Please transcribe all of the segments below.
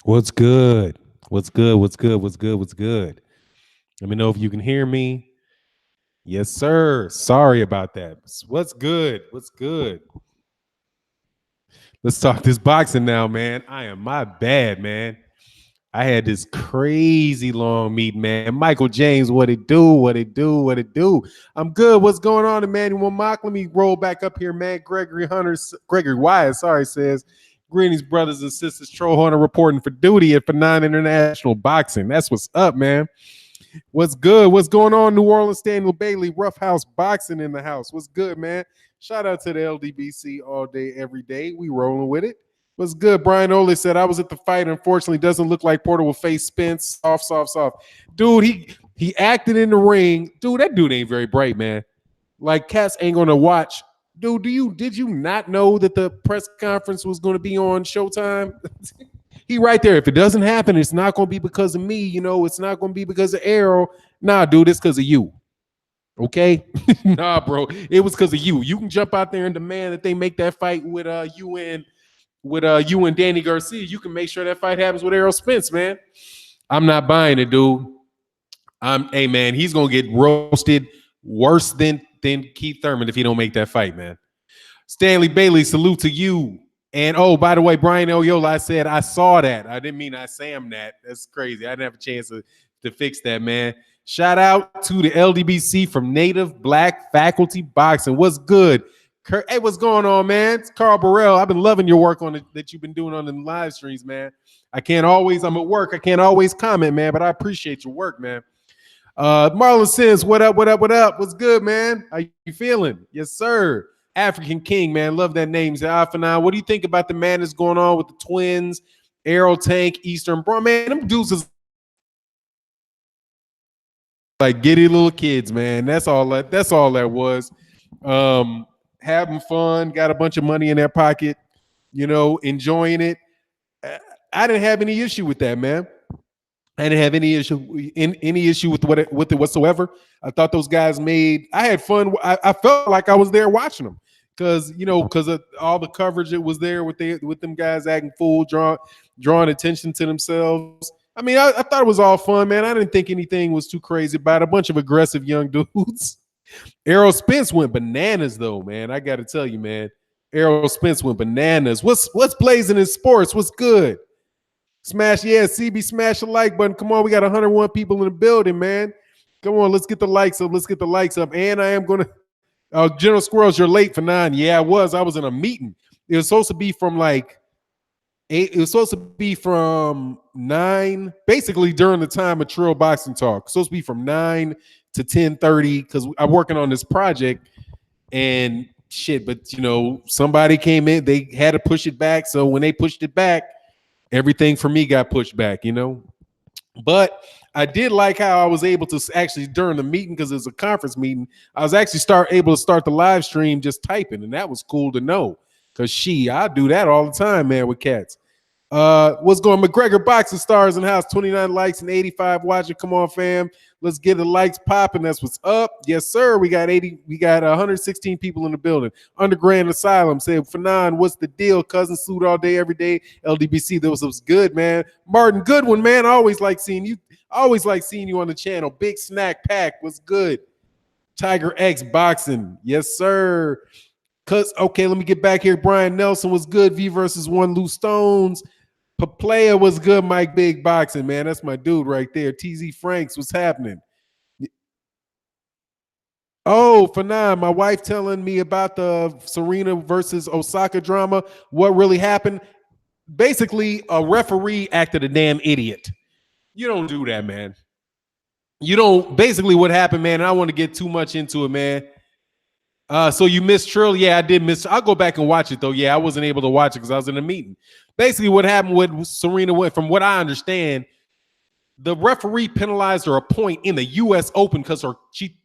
What's good? What's good? What's good? What's good? What's good? Let me know if you can hear me. Yes, sir. Sorry about that. What's good? What's good? Let's talk this boxing now, man. I am my bad, man. I had this crazy long meeting, man. Michael James, what it do? What it do? What it do? I'm good. What's going on, Emmanuel Mock? Let me roll back up here, man. Gregory Wyatt, sorry, says greetings, brothers and sisters. Troll Hunter reporting for duty at Nine International Boxing. That's what's up, man. What's good? What's going on, New Orleans? Daniel Bailey, Rough House Boxing in the house. What's good, man? Shout out to the LDBC all day, every day. We rolling with it. What's good? Brian Ole said, I was at the fight. Unfortunately, doesn't look like Porter will face Spence. Soft, soft, soft. Dude, he acted in the ring. Dude, that dude ain't very bright, man. Like, cats ain't gonna watch. Dude, did you not know that the press conference was gonna be on Showtime? He right there. If it doesn't happen, it's not gonna be because of me. It's not gonna be because of Arrow. Nah, dude, it's because of you. Okay, nah, bro, it was because of you. You can jump out there and demand that they make that fight with you and Danny Garcia. You can make sure that fight happens with Errol Spence, man. I'm not buying it, dude. Hey, man, he's gonna get roasted worse than Keith Thurman if he don't make that fight, man. Stanley Bailey, salute to you. And oh, by the way, Brian Eliola, I said I saw that. I didn't mean I Sam that. That's crazy. I didn't have a chance to fix that, man. Shout out to the LDBC from Native Black Faculty Boxing. What's good? Hey, what's going on, man? It's Carl Burrell. I've been loving your work on it that you've been doing on the live streams, man. I'm at work. I can't always comment, man, but I appreciate your work, man. Marlon Sims, what up, what up, what up? What's good, man? How you feeling? Yes, sir. African King, man. Love that name. Zafanan. What do you think about the madness going on with the Twins, Aero Tank, Eastern Bro? Man, them dudes is like giddy little kids, man. That's all that was. Having fun, got a bunch of money in their pocket, enjoying it. I didn't have any issue with that, man. I didn't have any issue with it whatsoever. I thought those guys I had fun. I felt like I was there watching them because of all the coverage that was there with them guys acting fool, drawing attention to themselves. I mean, I thought it was all fun, man. I didn't think anything was too crazy about it. A bunch of aggressive young dudes. Errol Spence went bananas, though, man. I got to tell you, man. Errol Spence went bananas. What's blazing in sports? What's good? Smash, yeah, CB, smash the like button. Come on, we got 101 people in the building, man. Come on, let's get the likes up. Let's get the likes up. And I am going to, General Squirrels, you're late for 9. Yeah, I was. I was in a meeting. It was supposed to be from like 8. It was supposed to be from 9, basically during the time of Trill Boxing Talk. It's supposed to be from 9 to 10:30 because I'm working on this project and shit. But, somebody came in. They had to push it back. So when they pushed it back, everything for me got pushed back, But I did like how I was able to actually during the meeting, because it was a conference meeting, I was actually able to start the live stream just typing, and that was cool to know. Because I do that all the time, man, with cats. What's going McGregor Boxing Stars in the house, 29 likes and 85 watching. Come on, fam. Let's get the likes popping. That's what's up. Yes, sir. We got 116 people in the building. Underground Asylum said, Fanon, what's the deal? Cousin suit all day, every day. LDBC, that was good, man. Martin Goodwin, man. I always like seeing you. On the channel. Big Snack Pack. What's good? Tiger X Boxing. Yes, sir. Okay, let me get back here. Brian Nelson was good. V versus 1 Loose Stones. Paplaya was good. Mike Big Boxing, man. That's my dude right there. TZ Franks, what's happening? Oh, Fanan, my wife telling me about the Serena versus Osaka drama. What really happened? Basically, a referee acted a damn idiot. You don't do that, man. You don't. Basically, what happened, man, I don't want to get too much into it, man. So you missed Trill? Yeah, I did miss. I'll go back and watch it, though. Yeah, I wasn't able to watch it because I was in a meeting. Basically, what happened with Serena, from what I understand, the referee penalized her a point in the U.S. Open because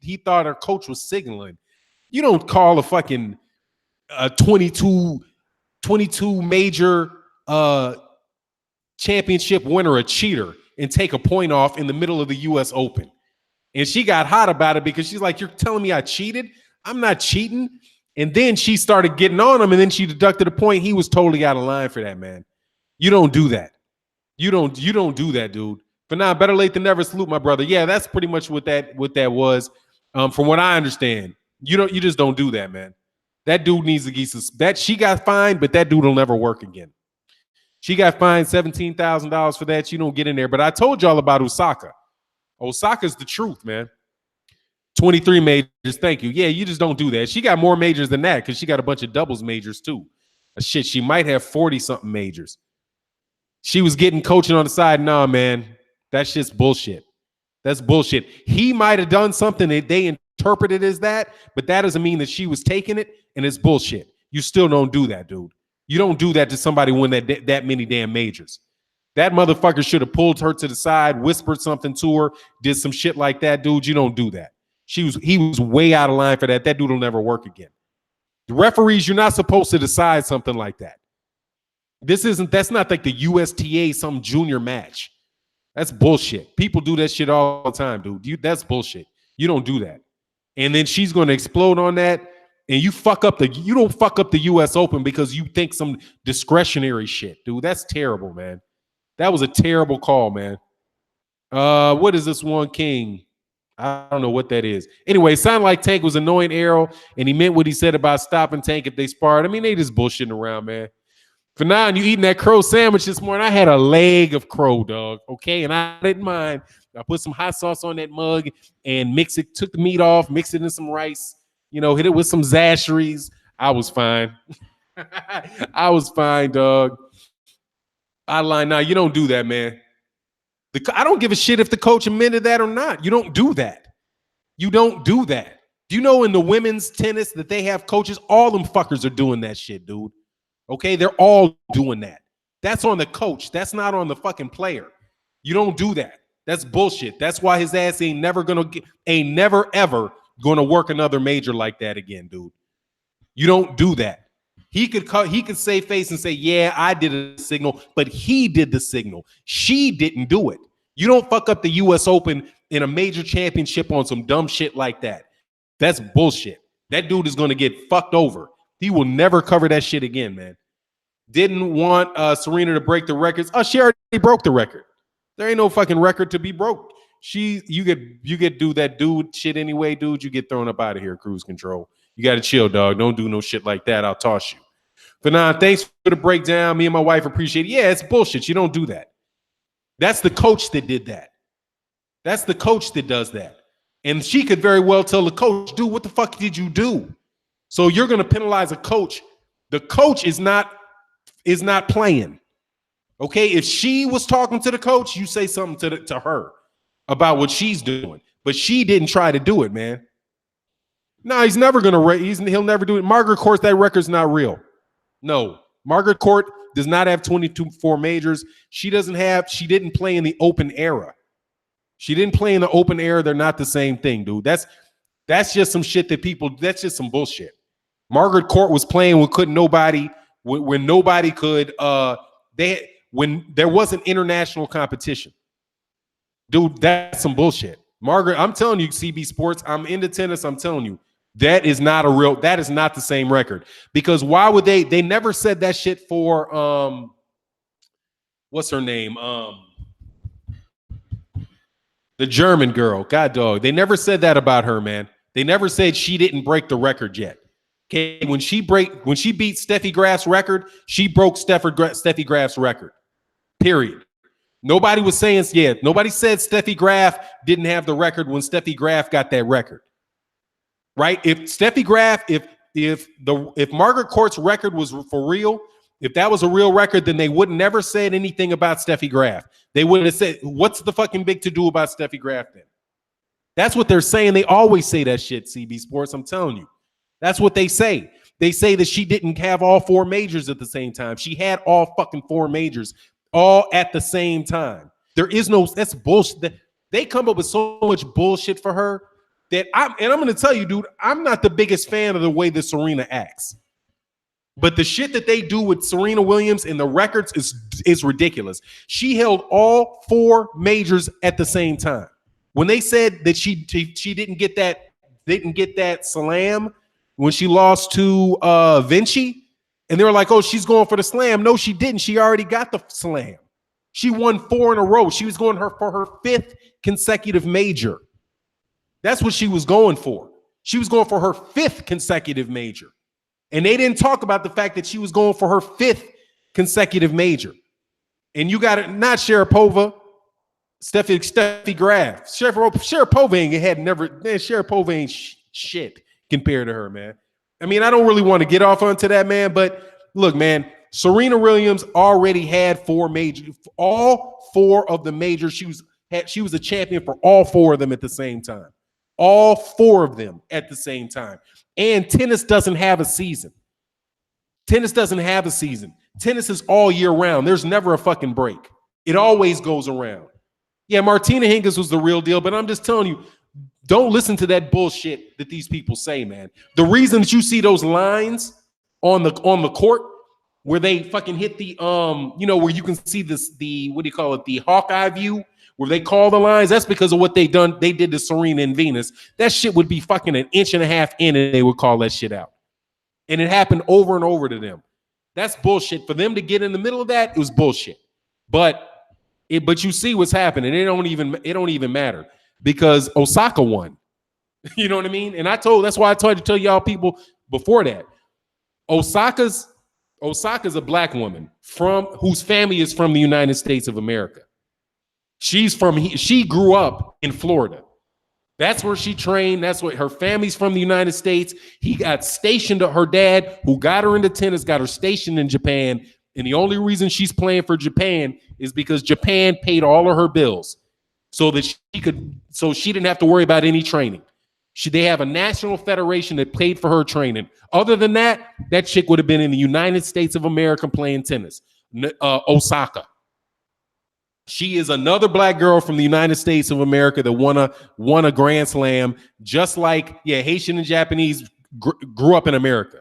he thought her coach was signaling. You don't call a fucking 22 major championship winner a cheater and take a point off in the middle of the U.S. Open. And she got hot about it because she's like, you're telling me I cheated? I'm not cheating. And then she started getting on him, and then she deducted a point. He was totally out of line for that, man. You don't do that. You don't do that, dude. But now, better late than never. Salute, my brother. Yeah, that's pretty much what that was. From what I understand, you just don't do that, man. That dude needs to get that. She got fined, but that dude will never work again. She got fined $17,000 for that. You don't get in there. But I told y'all about Osaka. Osaka's the truth, man. 23 majors. Thank you. Yeah, you just don't do that. She got more majors than that because she got a bunch of doubles majors too. Shit, she might have 40-something majors. She was getting coaching on the side. Nah, man, that's just bullshit. That's bullshit. He might have done something that they interpreted as that, but that doesn't mean that she was taking it, and it's bullshit. You still don't do that, dude. You don't do that to somebody win that many damn majors. That motherfucker should have pulled her to the side, whispered something to her, did some shit like that, dude. You don't do that. He was way out of line for that. That dude will never work again. The referees, you're not supposed to decide something like that. That's not like the USTA, some junior match. That's bullshit. People do that shit all the time, dude. That's bullshit. You don't do that. And then she's going to explode on that, and you don't fuck up the US Open because you think some discretionary shit, dude. That's terrible, man. That was a terrible call, man. What is this one, King? I don't know what that is. Anyway, it sounded like Tank was annoying Errol, and he meant what he said about stopping Tank if they sparred. I mean, they just bullshitting around, man. For now, you eating that crow sandwich this morning. I had a leg of crow, dog. Okay, and I didn't mind. I put some hot sauce on that mug and took the meat off, mixed it in some rice, hit it with some zasheries. I was fine. I was fine, dog. I lie now. You don't do that, man. I don't give a shit if the coach amended that or not. You don't do that. You don't do that. Do you know in the women's tennis that they have coaches? All them fuckers are doing that shit, dude. Okay, they're all doing that. That's on the coach. That's not on the fucking player. You don't do that. That's bullshit. That's why his ass ain't never ever gonna work another major like that again, dude. You don't do that. He could save face and say, yeah, I did a signal, but he did the signal. She didn't do it. You don't fuck up the US Open in a major championship on some dumb shit like that. That's bullshit. That dude is going to get fucked over. He will never cover that shit again, man. Didn't want Serena to break the records. Oh, she already broke the record. There ain't no fucking record to be broke. You get do that dude shit anyway, dude. You get thrown up out of here, cruise control. You got to chill, dog. Don't do no shit like that. I'll toss you. But now, thanks for the breakdown. Me and my wife appreciate it. Yeah, it's bullshit. You don't do that. That's the coach that did that. That's the coach that does that. And she could very well tell the coach, dude, what the fuck did you do? So you're going to penalize a coach. The coach is not playing. Okay? If she was talking to the coach, you say something to her about what she's doing. But she didn't try to do it, man. No, he's never going to he'll never do it. Margaret Court, that record's not real. No. Margaret Court does not have 24 majors. She didn't play in the open era. She didn't play in the open era. They're not the same thing, dude. That's just some shit that's just some bullshit. Margaret Court was playing when nobody could, when there wasn't international competition. Dude, that's some bullshit. Margaret, I'm telling you, CB Sports, I'm into tennis. I'm telling you, that is not the same record. Because why would they never said that shit for, what's her name? The German girl, God dog. They never said that about her, man. They never said she didn't break the record yet. Okay, when she beat Steffi Graf's record, she broke Steffi Graf's record. Period. Nobody was saying, nobody said Steffi Graf didn't have the record when Steffi Graf got that record. Right? If Steffi Graf, if Margaret Court's record was for real, if that was a real record, then they would never said anything about Steffi Graf. They wouldn't have said, what's the fucking big to do about Steffi Graf then? That's what they're saying. They always say that shit, CB Sports. I'm telling you. That's what they say. They say that she didn't have all four majors at the same time. She had all fucking four majors all at the same time. That's bullshit. They come up with so much bullshit for her that I'm going to tell you, dude, I'm not the biggest fan of the way that Serena acts. But the shit that they do with Serena Williams and the records is ridiculous. She held all four majors at the same time. When they said that she didn't get that slam when she lost to Vinci, and they were like, "Oh, she's going for the slam." No, she didn't. She already got the slam. She won 4 in a row. She was going for her 5th consecutive major. That's what she was going for. She was going for her 5th consecutive major. And they didn't talk about the fact that she was going for her 5th consecutive major. And you got it, not Sharapova, Steffi Graf. Sharapova had never, man, Sharapova ain't shit compared to her, man. I mean, I don't really want to get off onto that, man, but look, man, Serena Williams already had 4 majors, all 4 of the majors. She was a champion for all 4 of them at the same time. All 4 of them at the same time. And tennis doesn't have a season. Tennis doesn't have a season. Tennis is all year round. There's never a fucking break. It always goes around. Yeah, Martina Hingis was the real deal, but I'm just telling you, don't listen to that bullshit that these people say, man. The reason that you see those lines on the court where they fucking hit the where you can see the what do you call it, the Hawkeye view, where they call the lines, that's because of what they did to Serena and Venus. That shit would be fucking 1.5 inches in and they would call that shit out. And it happened over and over to them. That's bullshit. For them to get in the middle of that, it was bullshit. But you see what's happening. It don't even matter because Osaka won. You know what I mean? And that's why I tried to tell y'all people before that. Osaka's a black woman whose family is from the United States of America. She grew up in Florida. That's where she trained. That's what her family's from the United States. He got stationed to her dad, who got her into tennis, got her stationed in Japan. And the only reason she's playing for Japan is because Japan paid all of her bills so that she didn't have to worry about any training. They have a national federation that paid for her training. Other than that, that chick would have been in the United States of America playing tennis. Osaka. She is another black girl from the United States of America that won a Grand Slam, just like, Haitian and Japanese grew up in America.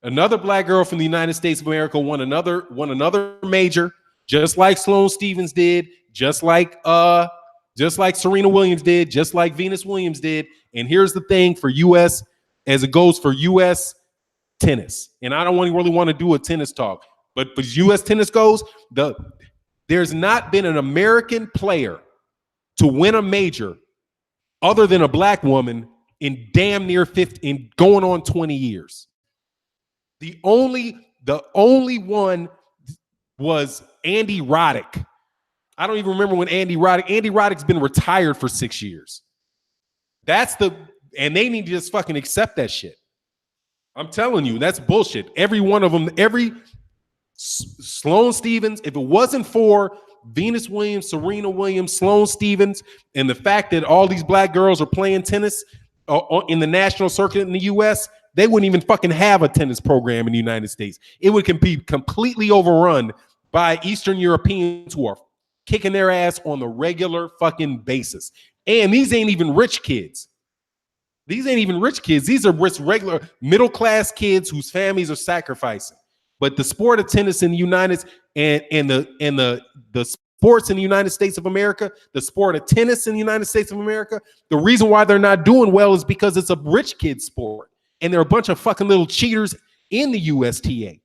Another black girl from the United States of America won another major, just like Sloane Stephens did, just like Serena Williams did, just like Venus Williams did. And here's the thing for U.S. as it goes for U.S. tennis. And I don't really want to do a tennis talk. But as U.S. tennis goes, there's not been an American player to win a major other than a black woman in damn near 50, in going on 20 years. The only one was Andy Roddick. I don't even remember when Andy Roddick's been retired for 6 years. And they need to just fucking accept that shit. I'm telling you, that's bullshit. Every one of them, Sloane Stephens, if it wasn't for Venus Williams, Serena Williams, Sloane Stephens, and the fact that all these black girls are playing tennis in the national circuit in the U.S., they wouldn't even fucking have a tennis program in the United States. It would be completely overrun by Eastern Europeans who are kicking their ass on the regular fucking basis. And these ain't even rich kids. These are regular middle-class kids whose families are sacrificing. But the sport of tennis in the United States and the sports in the United States of America, the sport of tennis in the United States of America, the reason why they're not doing well is because it's a rich kid sport. And there are a bunch of fucking little cheaters in the USTA.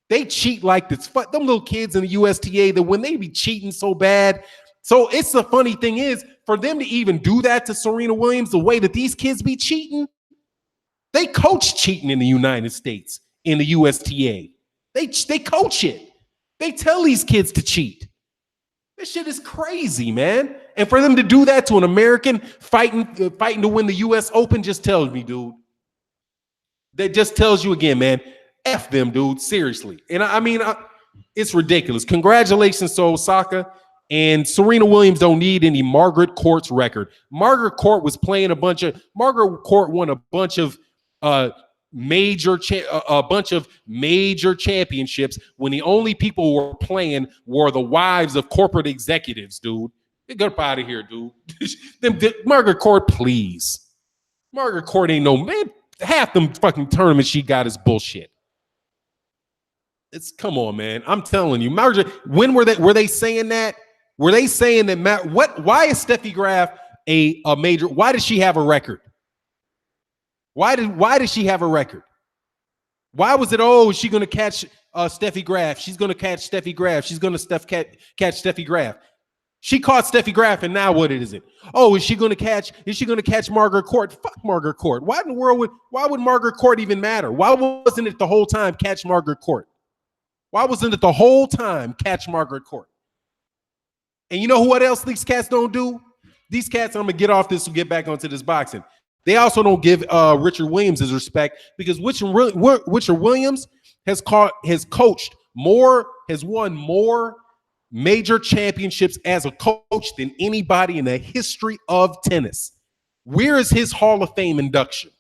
They cheat like this. Them little kids in the USTA, that when they be cheating so bad. So it's the funny thing is, for them to even do that to Serena Williams, the way that these kids be cheating, they coach cheating in the United States, in the USTA. They coach it. They tell these kids to cheat. This shit is crazy, man. And for them to do that to an American fighting to win the U.S. Open just tells me, dude. That just tells you again, man. F them, dude. Seriously. And I mean, it's ridiculous. Congratulations to Osaka. And Serena Williams don't need any Margaret Court's record. Margaret Court won a bunch of major championships when the only people who were playing were the wives of corporate executives, dude. Get up out of here, dude. Margaret Court, please. Margaret Court ain't no man. Half them fucking tournaments she got is bullshit. Come on, man. I'm telling you, Margaret. When were they saying that? Were they saying that why is Steffi Graf a major? Why does she have a record? Why does she have a record? Why was it, oh, is she going to catch Steffi Graf? She's going to catch Steffi Graf. She's going to catch Steffi Graf. She caught Steffi Graf, and now what is it? Oh, is she going to catch Margaret Court? Fuck Margaret Court. Why in the world why would Margaret Court even matter? Why wasn't it the whole time catch Margaret Court? Why wasn't it the whole time catch Margaret Court? And you know what else these cats don't do? These cats, I'm going to get off this and get back onto this boxing. They also don't give Richard Williams his respect, because Richard Williams has won more major championships as a coach than anybody in the history of tennis. Where is his Hall of Fame induction?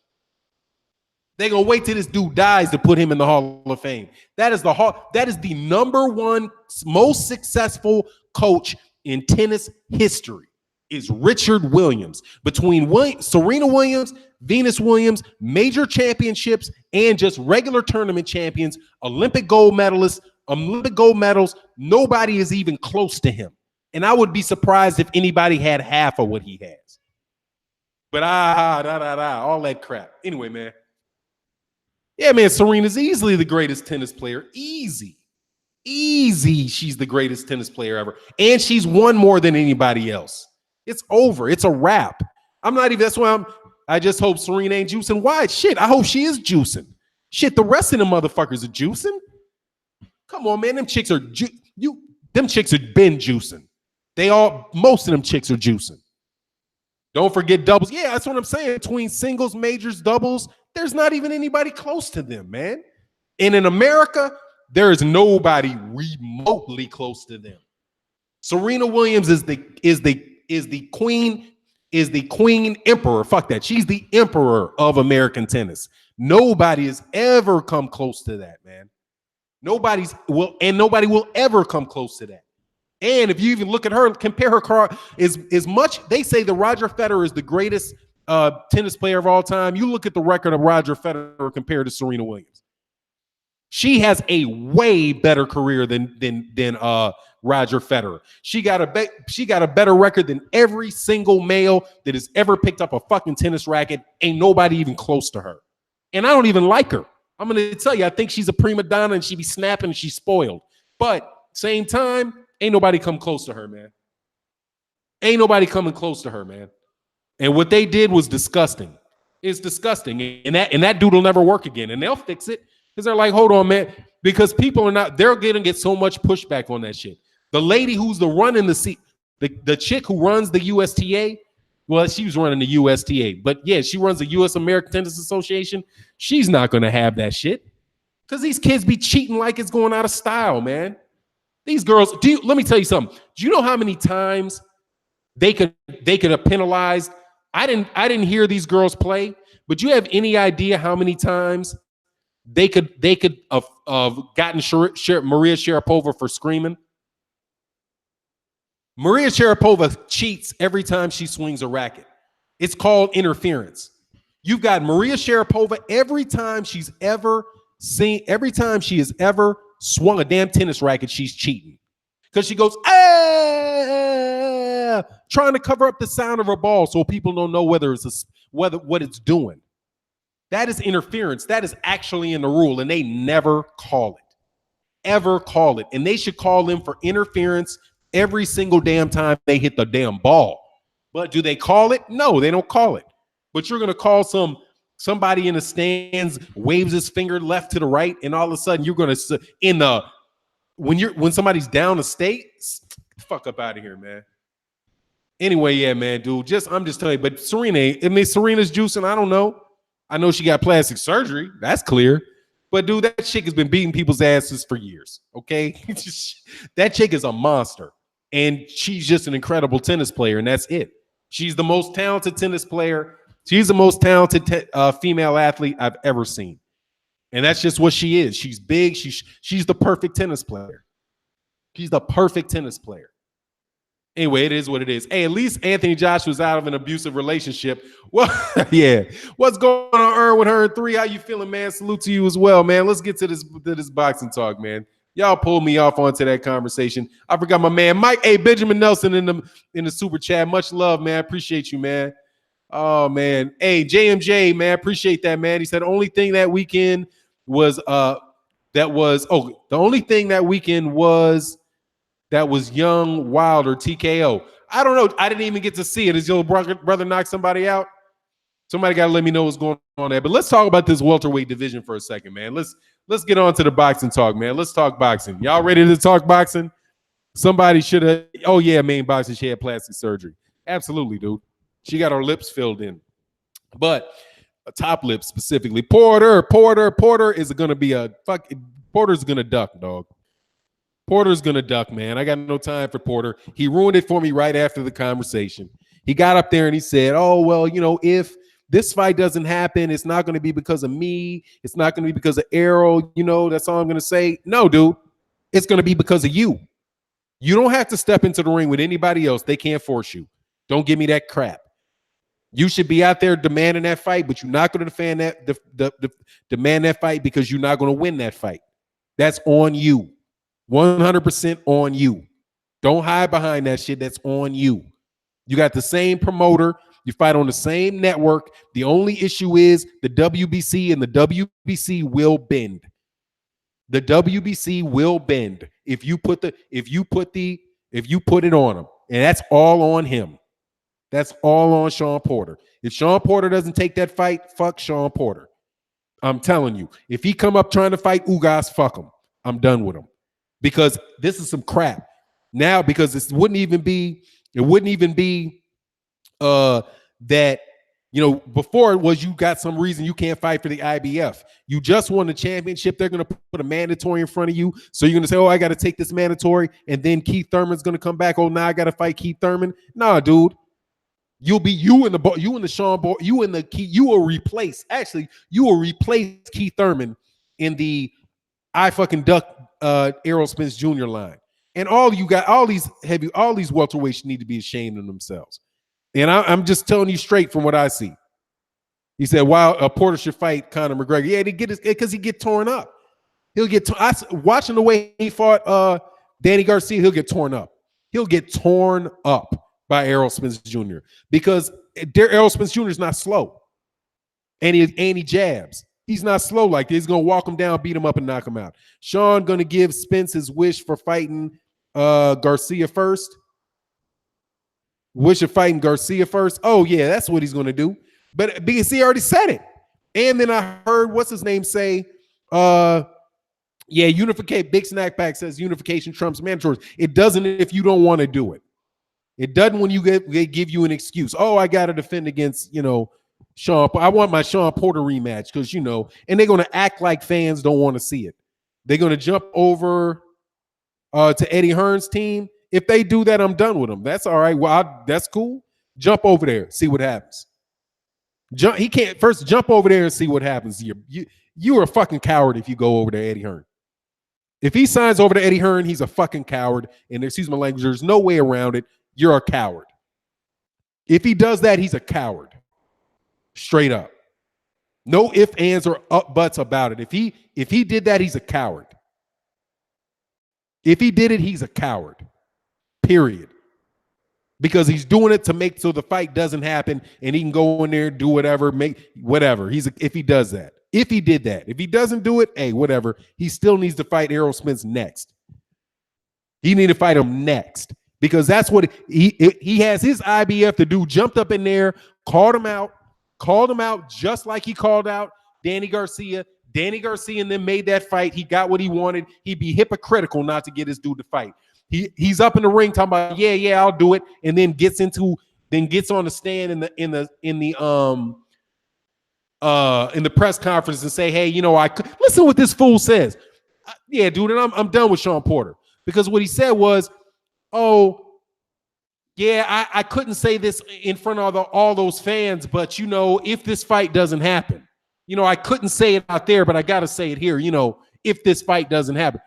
They're gonna wait till this dude dies to put him in the Hall of Fame. That is the number one most successful coach in tennis history. Is Richard Williams. Between Serena Williams, Venus Williams, major championships, and just regular tournament champions, Olympic gold medalists, nobody is even close to him. And I would be surprised if anybody had half of what he has. But all that crap. Anyway, man. Yeah, man, Serena's easily the greatest tennis player. Easy. She's the greatest tennis player ever. And she's won more than anybody else. It's over. It's a wrap. I just hope Serena ain't juicing. Why? Shit, I hope she is juicing. Shit, the rest of them motherfuckers are juicing. Come on, man. Them chicks have been juicing. Most of them chicks are juicing. Don't forget doubles. Yeah, that's what I'm saying. Between singles, majors, doubles, there's not even anybody close to them, man. And in America, there is nobody remotely close to them. Serena Williams is the queen emperor. Fuck that. She's the emperor of American tennis. Nobody has ever come close to that, man. Nobody will ever come close to that. And if you even look at her, compare her car as much, they say that Roger Federer is the greatest tennis player of all time. You look at the record of Roger Federer compared to Serena Williams. She has a way better career than Roger Federer. She got a better record than every single male that has ever picked up a fucking tennis racket. Ain't nobody even close to her. And I don't even like her. I'm going to tell you, I think she's a prima donna and she be snapping and she's spoiled. But same time, ain't nobody come close to her, man. Ain't nobody coming close to her, man. And what they did was disgusting. It's disgusting. And that dude will never work again. And they'll fix it because they're like, hold on, man. Because people are not, they're going to get so much pushback on that shit. The lady who's the chick who runs the USTA, well, she was running the USTA, but yeah, she runs the U.S. American Tennis Association. She's not going to have that shit because these kids be cheating like it's going out of style, man. These girls, let me tell you something. Do you know how many times they could have penalized? I didn't hear these girls play, but do you have any idea how many times they could have gotten Maria Sharapova for screaming? Maria Sharapova cheats every time she swings a racket. It's called interference. You've got Maria Sharapova every time she has ever swung a damn tennis racket, she's cheating. Because she goes, trying to cover up the sound of her ball so people don't know what it's doing. That is interference. That is actually in the rule, and they never call it. Ever call it. And they should call in for interference every single damn time they hit the damn ball. But do they call it? No, they don't call it. But you're going to call somebody in the stands waves his finger left to the right, and all of a sudden you're going to when somebody's down the state, fuck up out of here, man. Anyway, yeah, man, dude. I'm just telling you. But Serena's juicing. I don't know. I know she got plastic surgery. That's clear. But dude, that chick has been beating people's asses for years. Okay, that chick is a monster. And she's just an incredible tennis player, and that's it. She's the most talented tennis player. She's the most talented female athlete I've ever seen. And that's just what she is. She's big. She's the perfect tennis player. She's the perfect tennis player. Anyway, it is what it is. Hey, at least Anthony Joshua's out of an abusive relationship. Well, yeah. What's going on, Earn, with her and 3? How you feeling, man? Salute to you as well, man. Let's get to this boxing talk, man. Y'all pulled me off onto that conversation. I forgot my man Mike. Hey, Benjamin Nelson in the super chat. Much love, man. Appreciate you, man. Oh, man. Hey, JMJ, man. Appreciate that, man. He said only thing that weekend was the only thing that weekend was Young Wilder TKO. I don't know. I didn't even get to see it. Is your brother knock somebody out? Somebody got to let me know what's going on there. But let's talk about this welterweight division for a second, man. Let's get on to the boxing talk, man. Let's talk boxing. Y'all ready to talk boxing? Somebody should have. Oh yeah, main boxing. She had plastic surgery. Absolutely, dude. She got her lips filled in, but a top lip specifically. Porter is gonna be a fuck. Porter's gonna duck, dog. Porter's gonna duck, man. I got no time for Porter. He ruined it for me right after the conversation. He got up there and he said, "Oh well, if this fight doesn't happen, it's not going to be because of me. It's not going to be because of Errol. That's all I'm going to say." No, dude, it's going to be because of you. You don't have to step into the ring with anybody else. They can't force you. Don't give me that crap. You should be out there demanding that fight, but you're not going to demand that fight because you're not going to win that fight. That's on you. 100% on you. Don't hide behind that shit. That's on you. You got the same promoter. You fight on the same network. The only issue is the WBC, and the WBC will bend. The WBC will bend if you put it on him. And that's all on him. That's all on Shawn Porter. If Shawn Porter doesn't take that fight, fuck Shawn Porter. I'm telling you. If he come up trying to fight Ugas, fuck him. I'm done with him. Because this is some crap. Now, because it wouldn't even be that, before it was you got some reason you can't fight for the IBF. You just won the championship. They're going to put a mandatory in front of you. So you're going to say, oh, I got to take this mandatory. And then Keith Thurman's going to come back. Oh, now I got to fight Keith Thurman. Nah, dude. You will replace Keith Thurman in the I fucking duck Errol Spence Jr. line. And all these welterweights need to be ashamed of themselves. And I'm just telling you straight from what I see. He said, "Wow, Porter should fight Conor McGregor." Yeah, because he get torn up. He'll get watching the way he fought Danny Garcia. He'll get torn up. He'll get torn up by Errol Spence Jr. because Errol Spence Jr. is not slow, and he jabs. He's not slow like this. He's gonna walk him down, beat him up, and knock him out. Shawn gonna give Spence his wish for fighting Garcia first. Wish of fighting Garcia first. Oh, yeah, that's what he's going to do. But because he already said it. And then I heard, what's his name say, unification. Big Snack Pack says unification trumps mandatories. It doesn't if you don't want to do it. It doesn't when they give you an excuse. Oh, I got to defend against, Shawn. I want my Shawn Porter rematch because, and they're going to act like fans don't want to see it. They're going to jump over to Eddie Hearn's team. If they do that, I'm done with them. That's all right. Well, that's cool. Jump over there, see what happens. He can't first jump over there and see what happens. You're a fucking coward if you go over to Eddie Hearn. If he signs over to Eddie Hearn, he's a fucking coward. And excuse my language, there's no way around it. You're a coward. If he does that, he's a coward. Straight up. No ifs, ands, or buts about it. If he did that, he's a coward. If he did it, he's a coward. Period. Because he's doing it to make so the fight doesn't happen and he can go in there, do whatever, make whatever. If he does that. If he did that. If he doesn't do it, hey, whatever. He still needs to fight Errol Spence next. He need to fight him next. Because that's what he has his IBF to do. Jumped up in there, called him out just like he called out Danny Garcia. Danny Garcia and then made that fight. He got what he wanted. He'd be hypocritical not to get his dude to fight. He's up in the ring talking about yeah, I'll do it, and then gets on the stand in the press conference and say, hey, listen to what this fool says. Yeah, dude, and I'm done with Shawn Porter because what he said was, oh, yeah, I couldn't say this in front of all those fans, but if this fight doesn't happen, I couldn't say it out there, but I got to say it here, if this fight doesn't happen.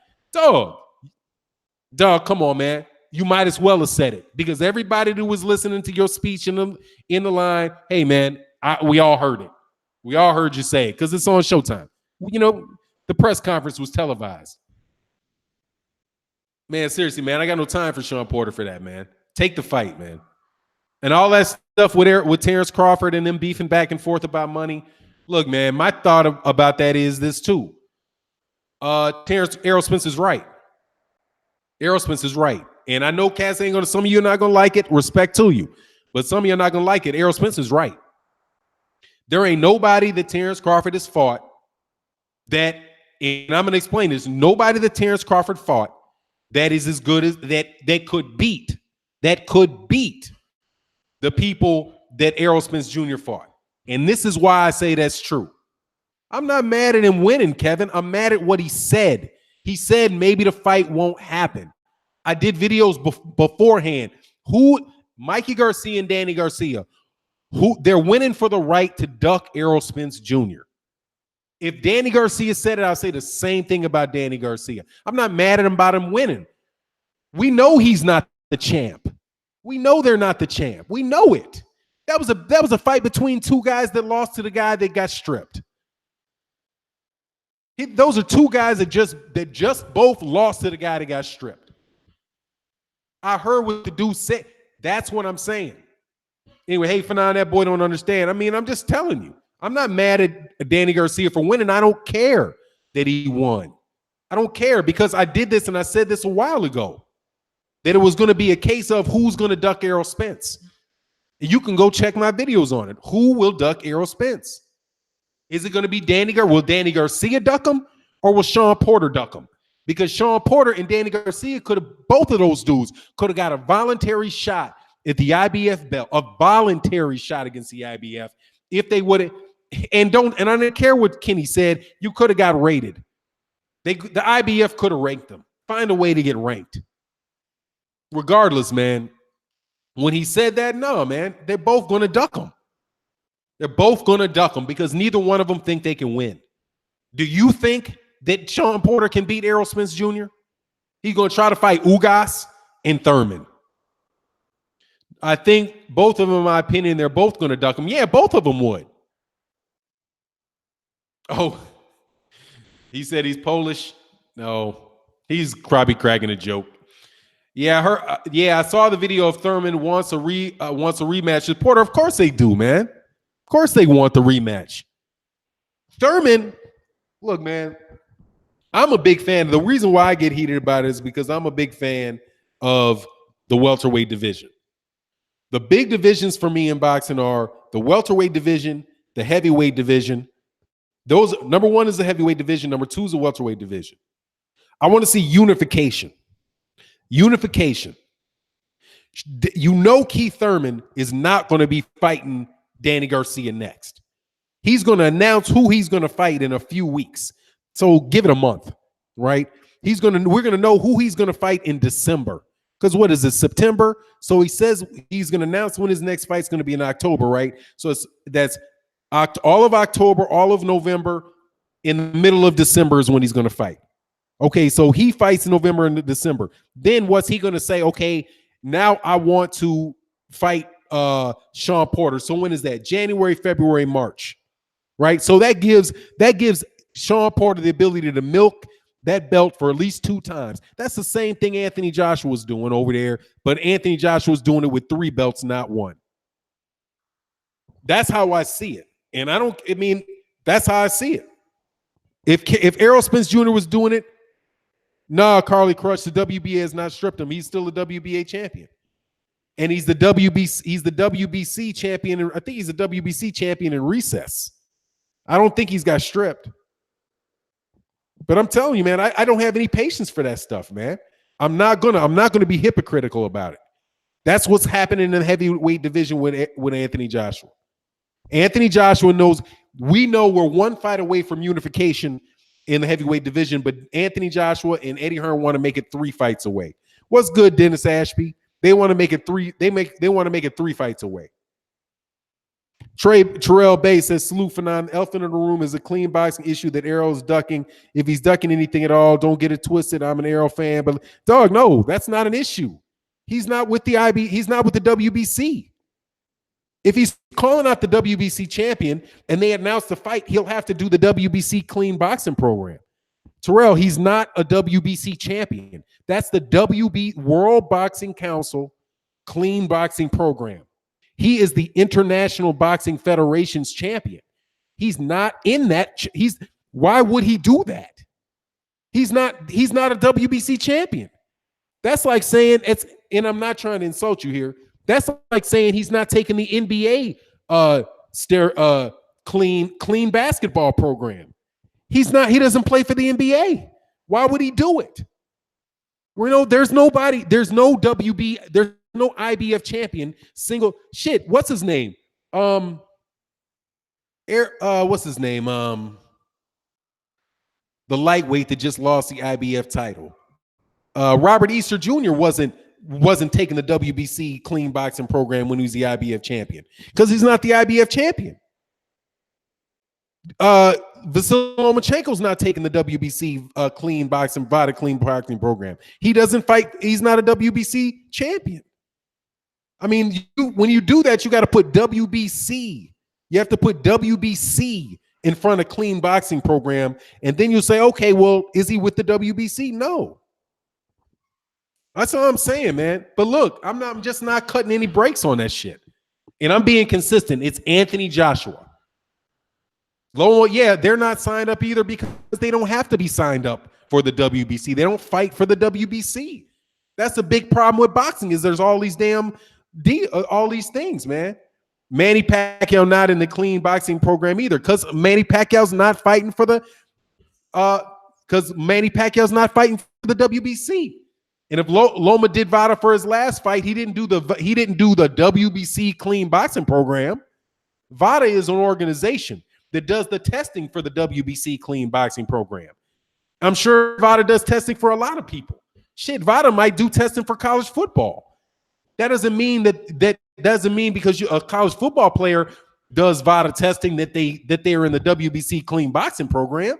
Dog, come on, man. You might as well have said it because everybody who was listening to your speech in the line, hey, man, we all heard it. We all heard you say it because it's on Showtime. The press conference was televised. Man, seriously, man, I got no time for Shawn Porter for that, man. Take the fight, man. And all that stuff with Terrence Crawford and them beefing back and forth about money. Look, man, my thought about that is this too. Errol Spence is right. Errol Spence is right. And I know Cass ain't gonna, some of you are not gonna like it. Respect to you. But some of you are not gonna like it. Errol Spence is right. There ain't nobody that Terrence Crawford has fought that, and I'm gonna explain this. Nobody that Terrence Crawford fought that is as good as that could beat the people that Errol Spence Jr. fought. And this is why I say that's true. I'm not mad at him winning, Kevin. I'm mad at what he said. He said maybe the fight won't happen. I did videos beforehand. Mikey Garcia and Danny Garcia, they're winning for the right to duck Errol Spence Jr. If Danny Garcia said it, I'll say the same thing about Danny Garcia. I'm not mad at him about him winning. We know he's not the champ. We know they're not the champ. We know it. That was a fight between two guys that lost to the guy that got stripped. Those are two guys that just both lost to the guy that got stripped. I heard what the dude said. That's what I'm saying. Anyway, hey, Fanon, that boy don't understand. I mean, I'm just telling you. I'm not mad at Danny Garcia for winning. I don't care that he won. I don't care because I did this and I said this a while ago, that it was going to be a case of who's going to duck Errol Spence. And you can go check my videos on it. Who will duck Errol Spence? Is it going to be Danny Garcia? Will Danny Garcia duck him or will Shawn Porter duck him? Because Shawn Porter and Danny Garcia both of those dudes could have got a voluntary shot at the IBF belt, a voluntary shot against the IBF if they would have. And I don't care what Kenny said, you could have got rated. The IBF could have ranked them. Find a way to get ranked. Regardless, man, when he said that, no, man, they're both going to duck him. They're both going to duck him because neither one of them think they can win. Do you think that Shawn Porter can beat Errol Spence Jr.? He's going to try to fight Ugas and Thurman. I think both of them, in my opinion, they're both going to duck him. Yeah, both of them would. Oh, he said he's Polish. No, he's probably cracking a joke. Yeah, I saw the video of Thurman wants a rematch with Porter. Of course they do, man. Of course they want the rematch. Thurman, look, man, I'm a big fan. The reason why I get heated about it is because I'm a big fan of the welterweight division. The big divisions for me in boxing are the welterweight division, the heavyweight division. Those, number one is the heavyweight division. Number two is the welterweight division. I want to see unification. Unification. You know Keith Thurman is not going to be fighting Danny Garcia next. He's going to announce who he's going to fight in a few weeks. So give it a month, right? We're going to know who he's going to fight in December. Because what is it, September? So he says he's going to announce when his next fight's going to be in October, right? So that's all of October, all of November, in the middle of December is when he's going to fight. Okay, so he fights in November and December. Then what's he going to say? Okay, now I want to fight Shawn Porter. So when is that? January, February, March, right? So that gives Shawn Porter the ability to milk that belt for at least 2 times. That's the same thing Anthony Joshua was doing over there, but Anthony Joshua was doing it with 3 belts, not 1. That's how I see it. And that's how I see it. If Errol Spence Jr. was doing it, nah, Carly Crush, the WBA has not stripped him. He's still a WBA champion. And he's the WBC champion. I think he's a WBC champion in recess. I don't think he's got stripped. But I'm telling you, man, I don't have any patience for that stuff, man. I'm not gonna be hypocritical about it. That's what's happening in the heavyweight division with Anthony Joshua. Anthony Joshua knows, we know we're 1 fight away from unification in the heavyweight division, but Anthony Joshua and Eddie Hearn want to make it 3 fights away. What's good, Dennis Ashby? They want to make it 3. They want to make it 3 fights away. Terrell Bay says, salute Fanon. Elephant in the room is a clean boxing issue that Errol is ducking. If he's ducking anything at all, don't get it twisted. I'm an Errol fan, but dog, no, that's not an issue. He's not with the he's not with the WBC. If he's calling out the WBC champion and they announce the fight, he'll have to do the WBC clean boxing program. Terrell, he's not a WBC champion. That's the World Boxing Council clean boxing program. He is the International Boxing Federation's champion. He's not in that. Why would he do that? He's not a WBC champion. That's like saying and I'm not trying to insult you here. That's like saying he's not taking the NBA clean basketball program. He doesn't play for the NBA. Why would he do it? There's no IBF champion single shit. What's his name? What's his name? The lightweight that just lost the IBF title. Robert Easter Jr. wasn't taking the WBC clean boxing program when he was the IBF champion because he's not the IBF champion. Vasily Lomachenko's not taking the WBC clean boxing program. He doesn't fight. He's not a WBC champion. I mean, when you do that, you got to put WBC. You have to put WBC in front of clean boxing program, and then you say, okay, well, is he with the WBC? No. That's all I'm saying, man. But look, I'm just not cutting any breaks on that shit, and I'm being consistent. It's Anthony Joshua. Yeah, they're not signed up either because they don't have to be signed up for the WBC. They don't fight for the WBC. That's a big problem with boxing is there's all these all these things, man. Manny Pacquiao not in the clean boxing program either because Manny Pacquiao's not fighting for the WBC. And if Loma did VADA for his last fight, he didn't do the WBC clean boxing program. VADA is an organization that does the testing for the WBC clean boxing program. I'm sure VADA does testing for a lot of people. Shit, VADA might do testing for college football. That doesn't mean because a college football player does VADA testing that they are in the WBC clean boxing program.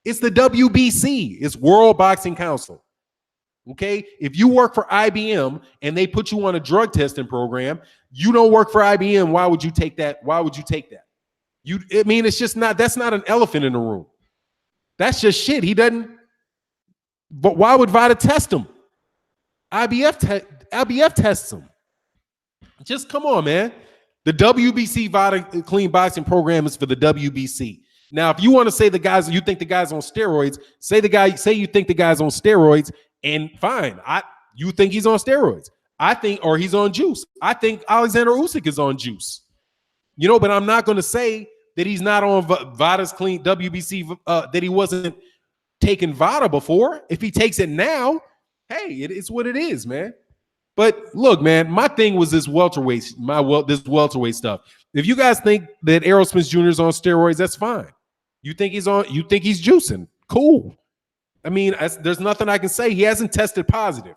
It's the WBC. It's World Boxing Council. Okay, if you work for IBM and they put you on a drug testing program, you don't work for IBM. Why would you take that? It's just not. That's not an elephant in the room. That's just shit. He doesn't. But why would VADA test him? IBF tests him. Just come on, man. The WBC VADA clean boxing program is for the WBC. Now, if you want to say you think the guy's on steroids, say you think the guy's on steroids, and fine. You think he's on steroids. Or he's on juice. I think Alexander Usyk is on juice. But I'm not going to say that he's not on VADA's clean WBC, that he wasn't taking VADA before. If he takes it now, hey, it's what it is, man. But look, man, my thing was this welterweight stuff. If you guys think that Errol Spence Jr. is on steroids, that's fine. You think he's juicing. Cool. I mean, there's nothing I can say. He hasn't tested positive.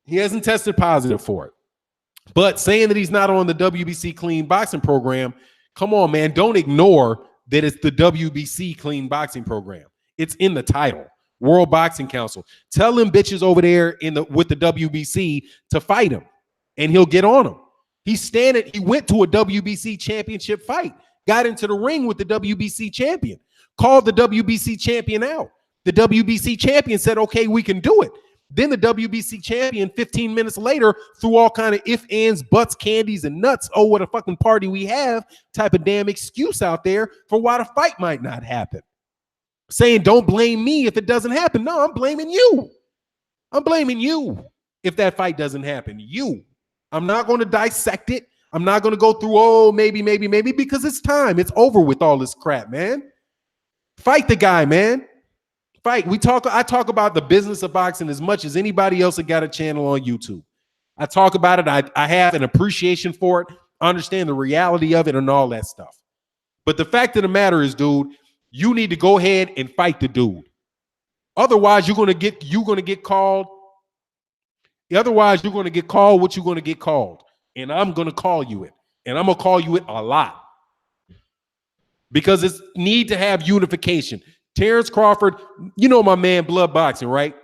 For it. But saying that he's not on the WBC clean boxing program, come on, man. Don't ignore that it's the WBC clean boxing program. It's in the title. World Boxing Council. Tell them bitches over there with the WBC to fight him, and he'll get on them. He went to a WBC championship fight, got into the ring with the WBC champion, called the WBC champion out. The WBC champion said, okay, we can do it. Then the WBC champion 15 minutes later threw all kind of ifs, ands, buts, candies, and nuts. Oh, what a fucking party we have type of damn excuse out there for why the fight might not happen. Saying, don't blame me if it doesn't happen. No, I'm blaming you. If that fight doesn't happen. I'm not going to dissect it. I'm not going to go through, maybe, because it's time. It's over with all this crap, man. Fight the guy, man. Fight. I talk about the business of boxing as much as anybody else that got a channel on YouTube. I talk about it. I have an appreciation for it. I understand the reality of it and all that stuff. But the fact of the matter is, dude, you need to go ahead and fight the dude. Otherwise, you're gonna get called. Otherwise, you're gonna get called what you're gonna get called, and I'm gonna call you it, and I'm gonna call you it a lot because it's need to have unification. Terrence Crawford, my man, Blood Boxing, right?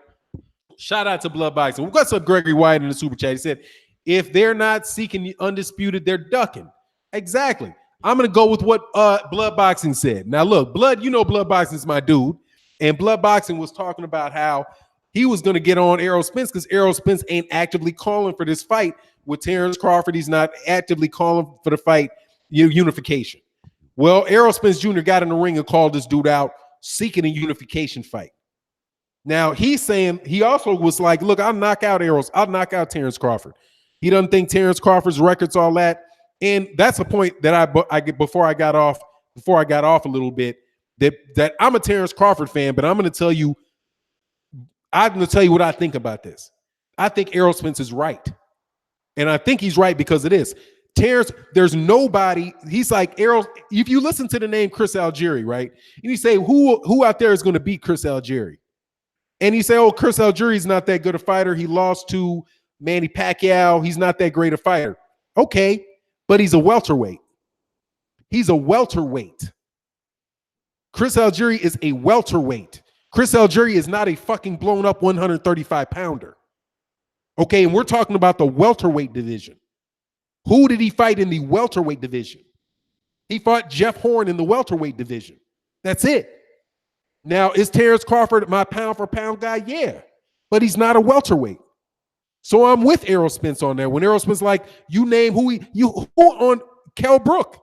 Shout out to Blood Boxing. What's up, Gregory White in the super chat? He said, if they're not seeking the undisputed, they're ducking. Exactly. I'm going to go with what Blood Boxing said. Now, look, Blood Boxing is my dude. And Blood Boxing was talking about how he was going to get on Errol Spence because Errol Spence ain't actively calling for this fight with Terrence Crawford. He's not actively calling for the fight unification. Well, Errol Spence Jr. got in the ring and called this dude out seeking a unification fight. Now he's saying he also was like, look, I'll knock out Terrence Crawford. He doesn't think Terrence Crawford's record's all that. And that's the point that I get before I got off a little bit, that I'm a Terrence Crawford fan, but I'm going to tell you what I think about this. I think Errol Spence is right. And I think he's right because it is. Terrence, there's nobody. He's like Errol. If you listen to the name Chris Algieri, right? And you say, who out there is going to beat Chris Algieri? And you say, oh, Chris Algieri is not that good a fighter. He lost to Manny Pacquiao. He's not that great a fighter. Okay, but he's a welterweight. He's a welterweight. Chris Algieri is a welterweight. Chris Algieri is not a fucking blown up 135 pounder. Okay, and we're talking about the welterweight division. Who did he fight in the welterweight division? He fought Jeff Horn in the welterweight division. That's it. Now, is Terrence Crawford my pound for pound guy? Yeah, but he's not a welterweight. So I'm with Errol Spence on there. When Errol Spence like, you name who on Kell Brook.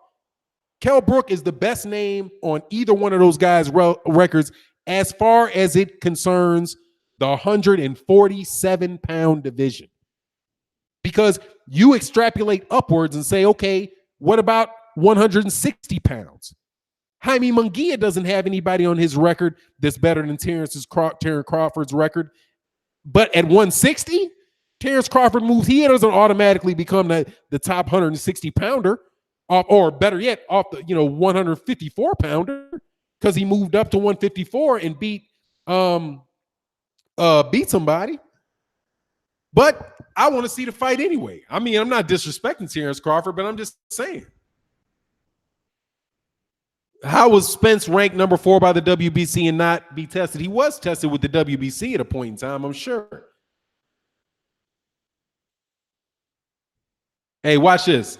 Kell Brook is the best name on either one of those guys' records as far as it concerns the 147-pound division. Because you extrapolate upwards and say, okay, what about 160 pounds? Jaime Munguia doesn't have anybody on his record that's better than Terrence Crawford's record. But at 160, Terrence Crawford moves. He doesn't automatically become the top 160 pounder, or better yet, off the 154 pounder, because he moved up to 154 and beat somebody. But I want to see the fight anyway. I mean, I'm not disrespecting Terrence Crawford, but I'm just saying. How was Spence ranked number 4 by the WBC and not be tested? He was tested with the WBC at a point in time, I'm sure. Hey, watch this.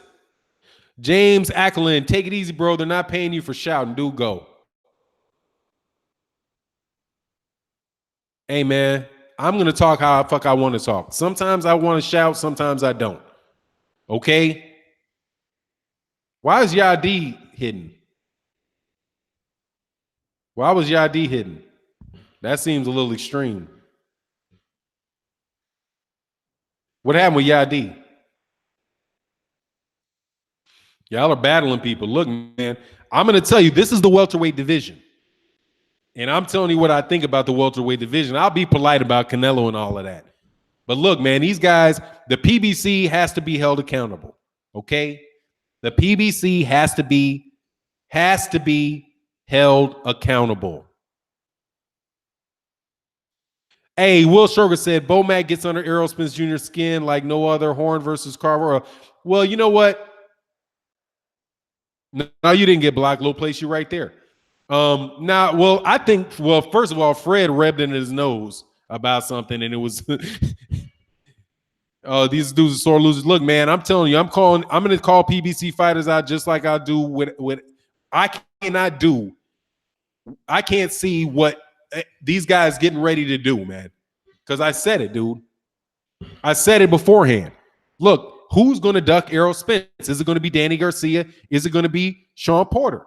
James Acklin, take it easy, bro. They're not paying you for shouting. Do go. Hey, man, I'm going to talk how the fuck I want to talk. Sometimes I want to shout. Sometimes I don't. Okay? Why is Yadi hidden? Why was Yadi hidden? That seems a little extreme. What happened with Yadi? Y'all are battling people. Look, man, I'm going to tell you, this is the welterweight division. And I'm telling you what I think about the welterweight division. I'll be polite about Canelo and all of that. But look, man, these guys, the PBC has to be held accountable. Okay? The PBC has to be held accountable. Hey, Will Sugar said, Bomac gets under Errol Spence Jr. skin like no other. Horn versus Carver. Well, you know what? No, you didn't get blocked. Low place you right there. I think, first of all, Fred rebbed in his nose about something, and it was these dudes are sore losers. Look, man, I'm telling you, I'm going to call PBC fighters out just like I do with I can't see what these guys getting ready to do, man. Because I said it, dude. I said it beforehand. Look, who's going to duck Errol Spence? Is it going to be Danny Garcia? Is it going to be Shawn Porter?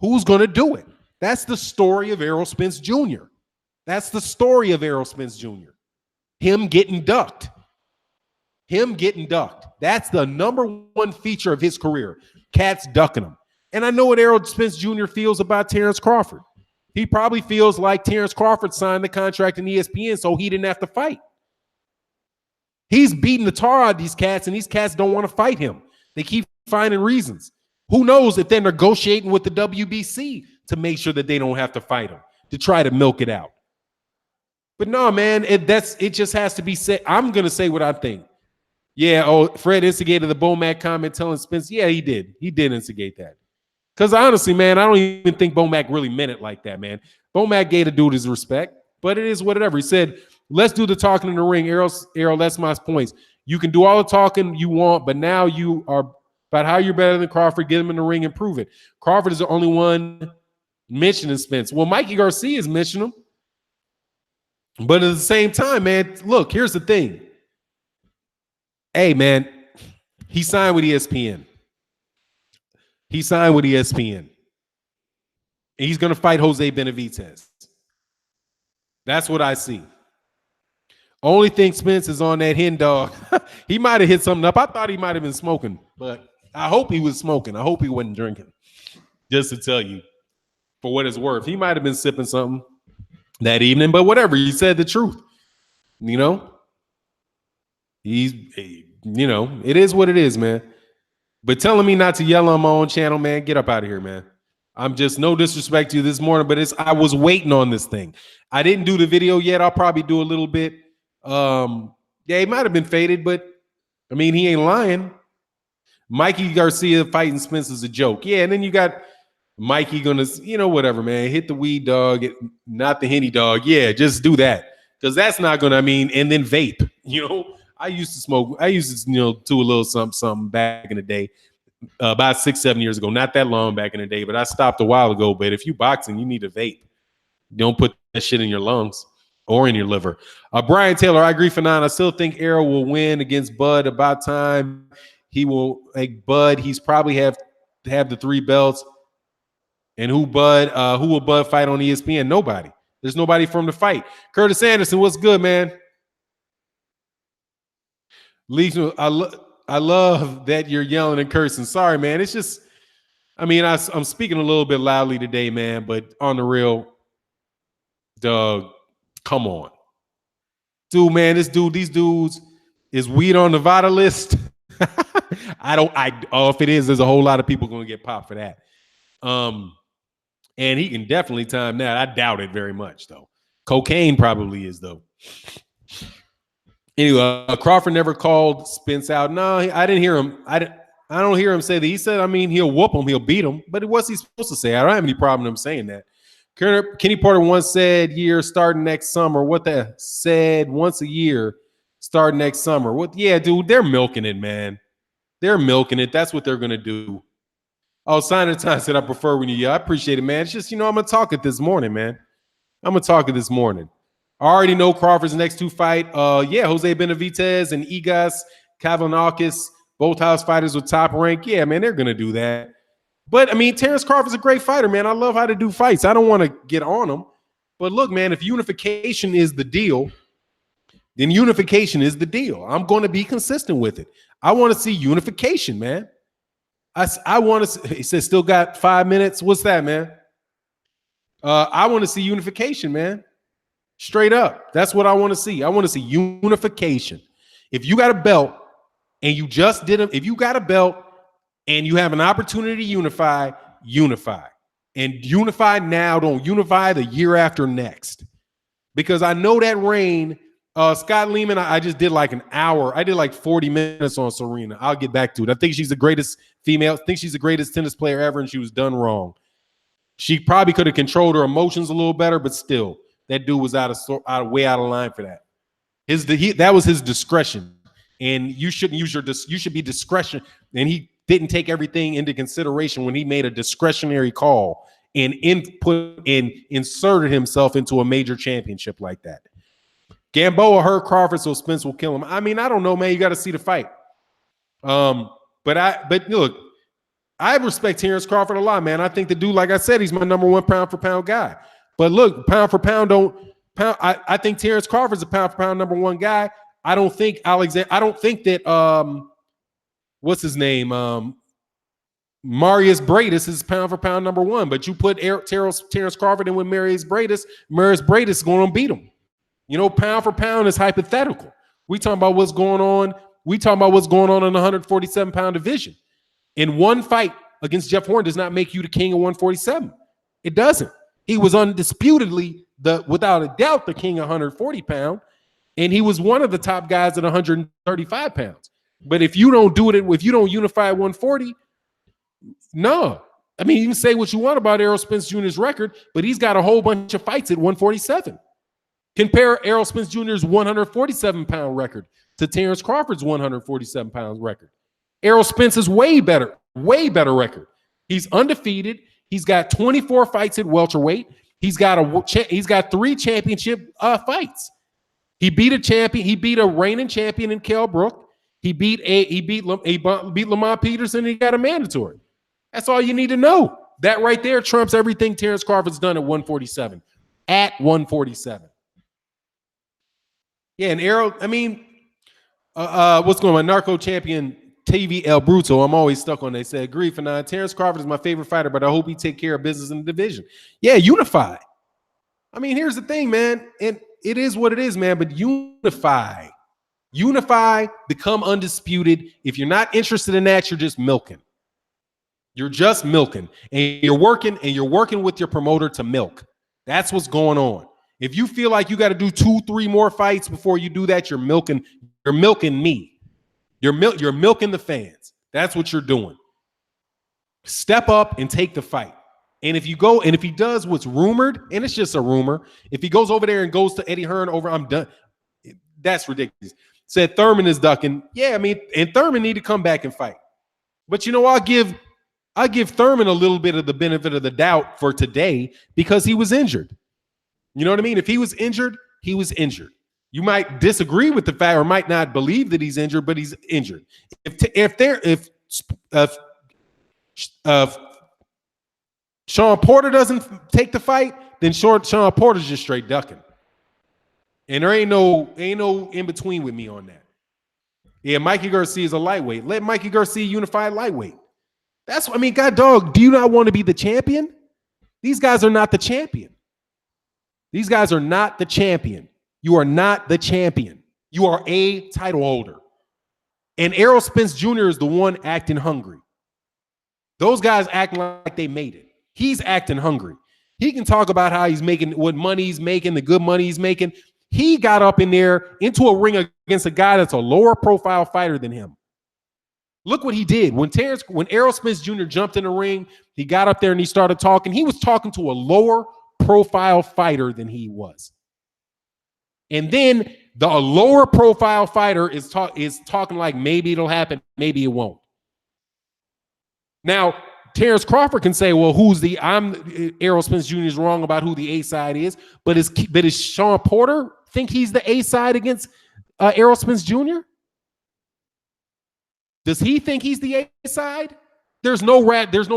Who's going to do it? That's the story of Errol Spence Jr. That's the story of Errol Spence Jr. Him getting ducked. That's the number one feature of his career. Cats ducking him. And I know what Errol Spence Jr. feels about Terrence Crawford. He probably feels like Terrence Crawford signed the contract in ESPN so he didn't have to fight. He's beating the tar out of these cats, and these cats don't want to fight him. They keep finding reasons. Who knows if they're negotiating with the WBC to make sure that they don't have to fight him, to try to milk it out. But no, man, it just has to be said. I'm going to say what I think. Yeah, Fred instigated the Bomac comment telling Spence. Yeah, he did. He did instigate that. Because honestly, man, I don't even think Bomac really meant it like that, man. Bomac gave the dude his respect, but it is whatever. He said, let's do the talking in the ring. Errol, that's my points. You can do all the talking you want, but now you are about how you're better than Crawford. Get him in the ring and prove it. Crawford is the only one mentioning Spence. Well, Mikey Garcia is mentioning him. But at the same time, man, look, here's the thing. Hey, man, he signed with ESPN. He's going to fight Jose Benavidez. That's what I see. Only thing Spence is on that hen dog. He might have hit something up. I thought he might have been smoking, but I hope he was smoking. I hope he wasn't drinking. Just to tell you, for what it's worth, he might have been sipping something that evening, but whatever. He said the truth. You know, it is what it is, man. But telling me not to yell on my own channel, man, get up out of here, man. I'm just no disrespect to you this morning, but I was waiting on this thing. I didn't do the video yet. I'll probably do a little bit. Yeah, he might have been faded, but I mean, he ain't lying. Mikey Garcia fighting Spence is a joke. Yeah, and then you got Mikey gonna, whatever, man. Hit the weed dog, not the Henny dog. Yeah, just do that. Because that's not gonna, and then vape. I used to smoke, do a little something back in the day. About 6-7 years ago, not that long back in the day, but I stopped a while ago. But if you boxing, you need a vape. Don't put that shit in your lungs or in your liver. Brian Taylor, I agree, Fanon. I still think Errol will win against Bud. About time he will make Bud. He's probably have the 3 belts. And who will Bud fight on ESPN? Nobody. There's nobody for him to fight. Curtis Anderson, what's good, man? I love that you're yelling and cursing. Sorry, man. It's just, I'm speaking a little bit loudly today, man, but on the real, Doug, come on. Dude, man, these dudes, is weed on Nevada list? If it is, there's a whole lot of people going to get popped for that. And he can definitely time that. I doubt it very much, though. Cocaine probably is, though. Anyway, Crawford never called Spence out. No, I didn't hear him. I don't hear him say that. He said, he'll whoop him, he'll beat him. But what's he supposed to say? I don't have any problem with him saying that. Kenny Porter once said, year starting next summer. What that said once a year starting next summer. What? Yeah, dude, they're milking it, man. They're milking it. That's what they're going to do. Oh, Sign of the Time said, I prefer when you yell. I appreciate it, man. It's just, I'm going to talk it this morning, man. I already know Crawford's next 2 fight. Jose Benavidez and Igas Kavlanakis, both house fighters with top rank. Yeah, man, they're going to do that. But, Terrence Crawford's a great fighter, man. I love how to do fights. I don't want to get on him. But look, man, if unification is the deal, then unification is the deal. I'm going to be consistent with it. I want to see unification, man. I want to. He says, still got 5 minutes. What's that, man? I want to see unification, man. Straight up. That's what I want to see. I want to see unification. If you got a belt and you just did if you got a belt and you have an opportunity to unify. And unify now. Don't unify the year after next. Because I know that reign. Scott Lehman, I just did like an hour. I did like 40 minutes on Serena. I'll get back to it. I think she's the greatest female. I think she's the greatest tennis player ever, and she was done wrong. She probably could have controlled her emotions a little better, but still, that dude was way out of line for that. That was his discretion, and you shouldn't use you should be discretion. And he didn't take everything into consideration when he made a discretionary call and inserted himself into a major championship like that. Gamboa hurt Crawford, so Spence will kill him. I don't know, man. You got to see the fight. But look, I respect Terrence Crawford a lot, man. I think the dude, like I said, he's my number 1 pound for pound guy. But look, pound for pound, I think Terrence Crawford's a pound for pound number 1 guy. I don't think that what's his name? Marius Bradis is pound for pound number 1. But you put Terrence Crawford in with Marius Bradis is going to beat him. Pound for pound is hypothetical. We talking about what's going on. We talking about what's going on in the 147-pound division. In one fight against Jeff Horn does not make you the king of 147. It doesn't. He was undisputedly without a doubt, the king of 140 pound, and he was one of the top guys at 135 pounds. But if you don't do it, if you don't unify at 140, no. You can say what you want about Errol Spence Jr.'s record, but he's got a whole bunch of fights at 147. Compare Errol Spence Jr.'s 147-pound record to Terrence Crawford's 147-pound record. Errol Spence's way better record. He's undefeated. He's got 24 fights at welterweight. He's got 3 championship fights. He beat a champion. He beat a reigning champion in Kell Brook. He beat Lamont Peterson. And he got a mandatory. That's all you need to know. That right there trumps everything Terrence Crawford's done at 147. At 147. Yeah, and Errol, I mean, what's going on? Narco champion TV El Bruto. I'm always stuck on. They said, agree for now. Terrence Crawford is my favorite fighter, but I hope he take care of business in the division. Yeah, unify. I mean, here's the thing, man. And it is what it is, man. But unify. Unify, become undisputed. If you're not interested in that, you're just milking. You're just milking. And you're working with your promoter to milk. That's what's going on. If you feel like you got to do 2-3 more fights before you do that, you're milking me. You're milking the fans. That's what you're doing. Step up and take the fight. And if he does what's rumored, and it's just a rumor, if he goes over there and goes to Eddie Hearn over, I'm done. That's ridiculous. Said Thurman is ducking. Yeah, I mean, and Thurman need to come back and fight. But I'll give Thurman a little bit of the benefit of the doubt for today because he was injured. You know what I mean? If he was injured, he was injured. You might disagree with the fact or might not believe that he's injured, but he's injured. If Shawn Porter doesn't take the fight, then Shawn Porter's just straight ducking. And there ain't no in between with me on that. Yeah, Mikey Garcia is a lightweight. Let Mikey Garcia unify lightweight. God dog, do you not want to be the champion? These guys are not the champion. These guys are not the champion. You are not the champion. You are a title holder. And Errol Spence Jr. is the one acting hungry. Those guys act like they made it. He's acting hungry. He can talk about how he's making, what money he's making, the good money he's making. He got up in there into a ring against a guy that's a lower profile fighter than him. Look what he did. When Errol Spence Jr. jumped in the ring, he got up there and he started talking. He was talking to a lower profile fighter than he was. And then the lower profile fighter is talking like maybe it'll happen, maybe it won't. Now, Terrence Crawford can say, well, Errol Spence Jr. is wrong about who the A side is, but is Shawn Porter think he's the A side against Errol Spence Jr.? Does he think he's the A side? There's no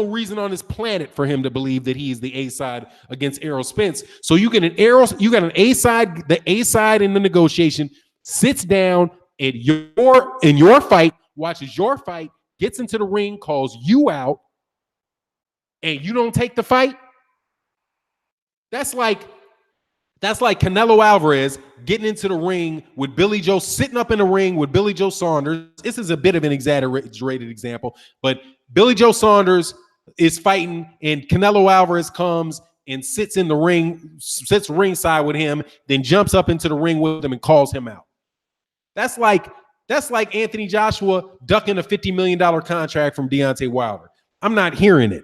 reason on this planet for him to believe that he's the A side against Errol Spence. So you got an A side, the A side in the negotiation sits down in your fight, watches your fight, gets into the ring, calls you out, and you don't take the fight. That's like Canelo Alvarez getting into the ring with Billy Joe, sitting up in the ring with Billy Joe Saunders. This is a bit of an exaggerated example, but Billy Joe Saunders is fighting, and Canelo Alvarez comes and sits in the ring, sits ringside with him, then jumps up into the ring with him and calls him out. That's like Anthony Joshua ducking a $50 million contract from Deontay Wilder. I'm not hearing it.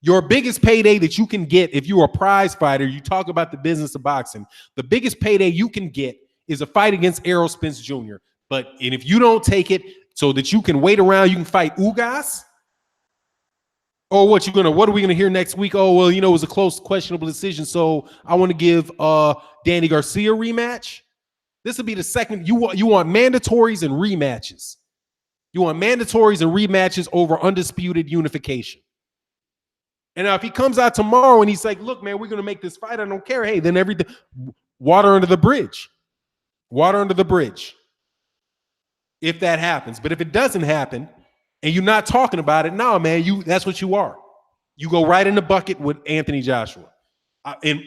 Your biggest payday that you can get if you're a prize fighter, you talk about the business of boxing, the biggest payday you can get is a fight against Errol Spence Jr. And if you don't take it so that you can wait around, you can fight Ugas. Or what are we gonna hear next week? Oh, well, it was a close, questionable decision, so I want to give Danny Garcia a rematch. This will be the second. You want mandatories and rematches. You want mandatories and rematches over undisputed unification. And now if he comes out tomorrow and he's like, look, man, we're going to make this fight, I don't care. Hey, then everything, water under the bridge. Water under the bridge. If that happens. But if it doesn't happen and you're not talking about it, no, man, that's what you are. You go right in the bucket with Anthony Joshua.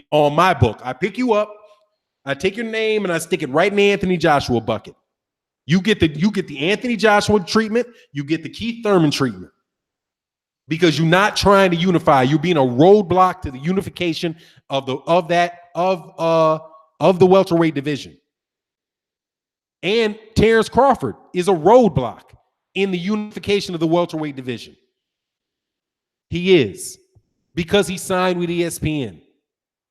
On my book, I pick you up, I take your name and I stick it right in the Anthony Joshua bucket. You get the Anthony Joshua treatment, you get the Keith Thurman treatment. Because you're not trying to unify. You're being a roadblock to the unification of the welterweight division. And Terrence Crawford is a roadblock in the unification of the welterweight division. He is, because he signed with ESPN.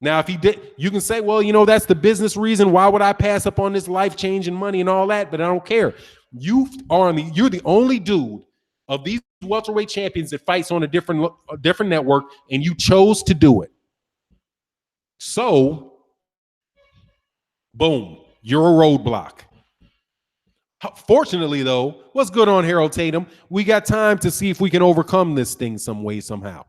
Now, if he did, you can say, well, that's the business reason. Why would I pass up on this life-changing money and all that? But I don't care. You're the only dude of these welterweight champions that fights on a different network, and you chose to do it. So, boom, you're a roadblock. Fortunately, though, what's good on Harold Tatum? We got time to see if we can overcome this thing some way, somehow.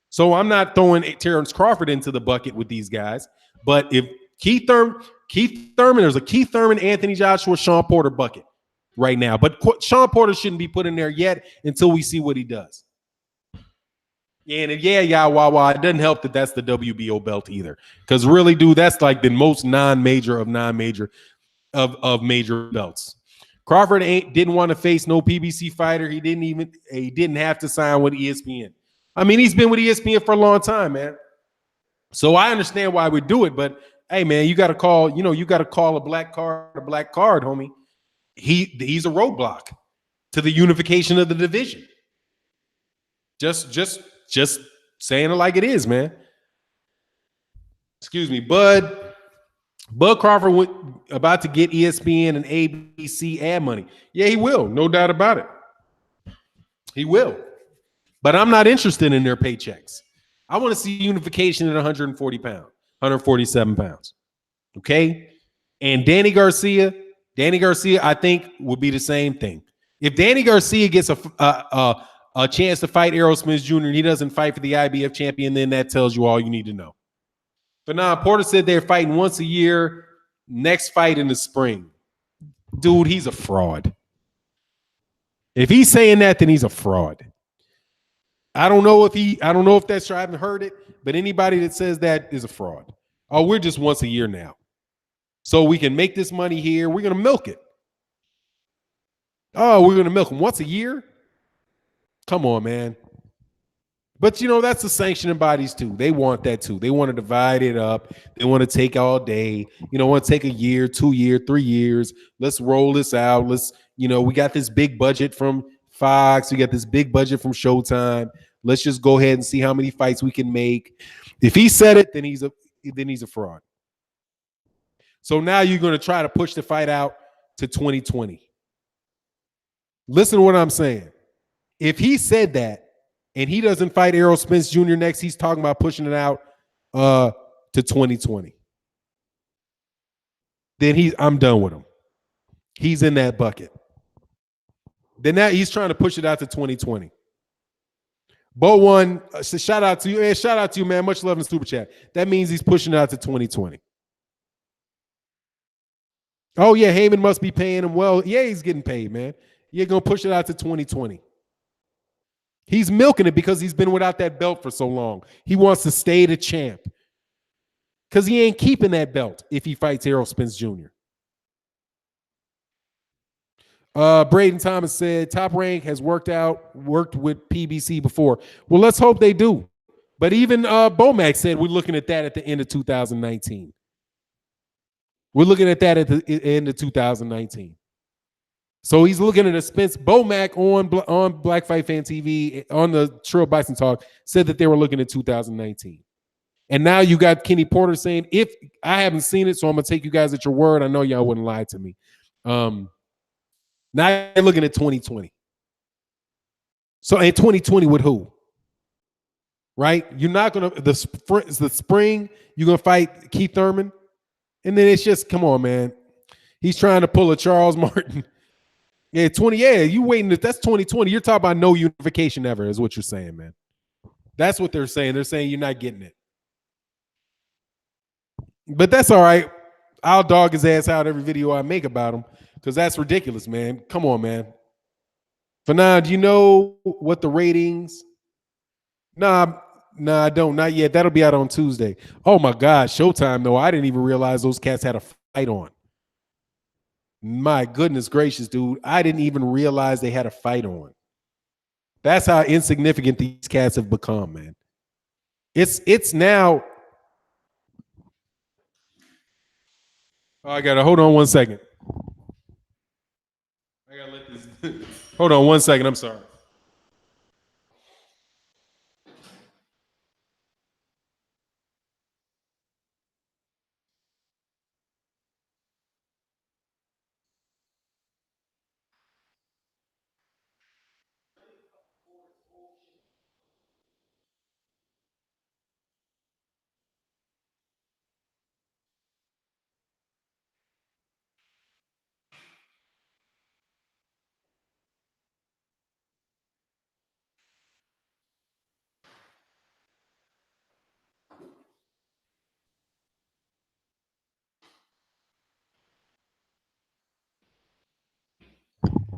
So I'm not throwing Terrence Crawford into the bucket with these guys, but if Keith Thurman, there's a Keith Thurman, Anthony Joshua, Shawn Porter bucket right now. But Shawn Porter shouldn't be put in there yet until we see what he does. And Wawa, it doesn't help that that's the WBO belt either. Because really, dude, that's like the most non-major of non-major of major belts. Crawford didn't want to face no PBC fighter. He didn't have to sign with ESPN. I mean, he's been with ESPN for a long time, man. So I understand why we do it, but hey, man, you got to call a black card, homie. He's a roadblock to the unification of the division. Just saying it like it is, man. Excuse me, Bud Crawford about to get ESPN and ABC ad money. Yeah, he will, no doubt about it. He will. But I'm not interested in their paychecks. I want to see unification at 140 pounds, 147 pounds. Okay? And Danny Garcia, I think, would be the same thing. If Danny Garcia gets a chance to fight Errol Spence Jr. and he doesn't fight for the IBF champion, then that tells you all you need to know. But now Porter said they're fighting once a year, next fight in the spring. Dude, he's a fraud. If he's saying that, then he's a fraud. I don't know if that's true. I haven't heard it, but anybody that says that is a fraud. Oh, we're just once a year now. So we can make this money here. We're going to milk it. Oh, we're going to milk them once a year? Come on, man. But, that's the sanctioning bodies, too. They want that, too. They want to divide it up. They want to take all day. Want to take a year, 2 years, 3 years. Let's roll this out. We got this big budget from Fox. We got this big budget from Showtime. Let's just go ahead and see how many fights we can make. If he said it, then he's a fraud. So now you're going to try to push the fight out to 2020. Listen to what I'm saying. If he said that and he doesn't fight Errol Spence Jr. next, he's talking about pushing it out to 2020. Then I'm done with him. He's in that bucket. Then now he's trying to push it out to 2020. Bo one, shout out to you. Hey, shout out to you, man. Much love in the super chat. That means he's pushing it out to 2020. Oh, yeah, Heyman must be paying him well. Yeah, he's getting paid, man. You're going to push it out to 2020. He's milking it because he's been without that belt for so long. He wants to stay the champ because he ain't keeping that belt if he fights Errol Spence Jr. Braden Thomas said, Top Rank has worked with PBC before. Well, let's hope they do. But even Bomac said we're looking at that at the end of 2019. We're looking at that at the end of 2019. So he's looking at a Spence. Bomac on Black Fight Fan TV on the Trill Bison Talk said that they were looking at 2019. And now you got Kenny Porter saying, if I haven't seen it, so I'm going to take you guys at your word. I know y'all wouldn't lie to me. Now you're looking at 2020. So in 2020 with who? Right? You're not going to, the spring, you're going to fight Keith Thurman. And then it's just, come on, man. He's trying to pull a Charles Martin. Yeah, you waiting. That's 2020. You're talking about no unification ever is what you're saying, man. That's what they're saying. They're saying you're not getting it. But that's all right. I'll dog his ass out every video I make about him because that's ridiculous, man. Come on, man. Fanon, do you know what the ratings? Nah, I don't. Not yet. That'll be out on Tuesday. Oh, my God. Showtime, though. I didn't even realize those cats had a fight on. My goodness gracious, dude. I didn't even realize they had a fight on. That's how insignificant these cats have become, man. It's now. Oh, I gotta hold on 1 second. I gotta let this hold on 1 second. I'm sorry.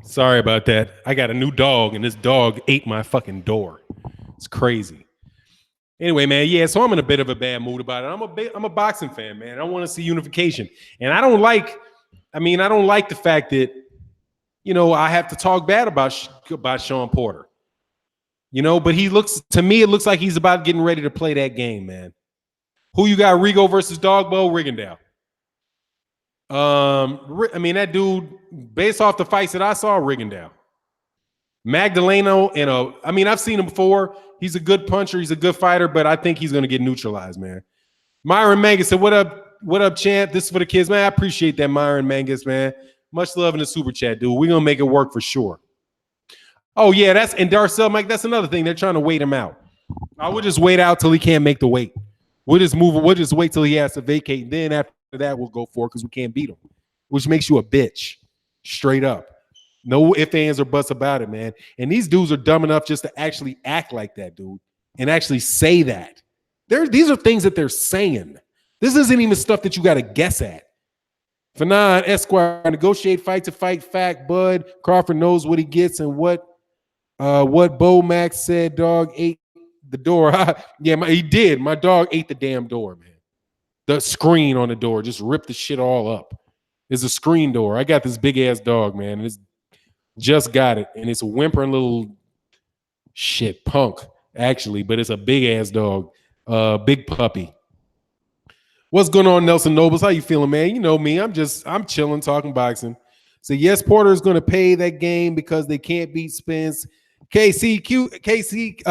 Sorry about that. I got a new dog, and this dog ate my fucking door. It's crazy. Anyway, man, yeah, so I'm in a bit of a bad mood about it. I'm a boxing fan, man. I want to see unification. And I don't like the fact that, I have to talk bad about Shawn Porter. But to me, it looks like he's about getting ready to play that game, man. Who you got, Rigo versus Dogbo? Rigondeaux. That dude, based off the fights that I saw, Rigondeaux. Magdaleno I've seen him before. He's a good puncher. He's a good fighter, but I think he's going to get neutralized, man. Myron Mangus said, what up, champ? This is for the kids, man. I appreciate that, Myron Mangus, man. Much love in the super chat, dude. We're going to make it work for sure. Oh, yeah, and Darcel, Mike, that's another thing. They're trying to wait him out. I would just wait out till he can't make the weight. We'll just wait till he has to vacate, and then after that, we'll go for it because we can't beat him, which makes you a bitch, straight up. No ifs, ands, or buts about it, man. And these dudes are dumb enough just to actually act like that, dude, and actually say that. These are things that they're saying. This isn't even stuff that you got to guess at. Fanon Esquire, negotiate fight to fight fact, bud. Crawford knows what he gets and what Bo Max said, dog ate the door. Yeah, he did. My dog ate the damn door, man. The screen on the door just ripped the shit all up. It's a screen door. I got this big ass dog, man. And it's just got it. And it's a whimpering little shit punk, actually, but it's a big ass dog. Big puppy. What's going on, Nelson Nobles? How you feeling, man? You know me. I'm chilling, talking boxing. So yes, Porter is going to pay that game because they can't beat Spence. KQKC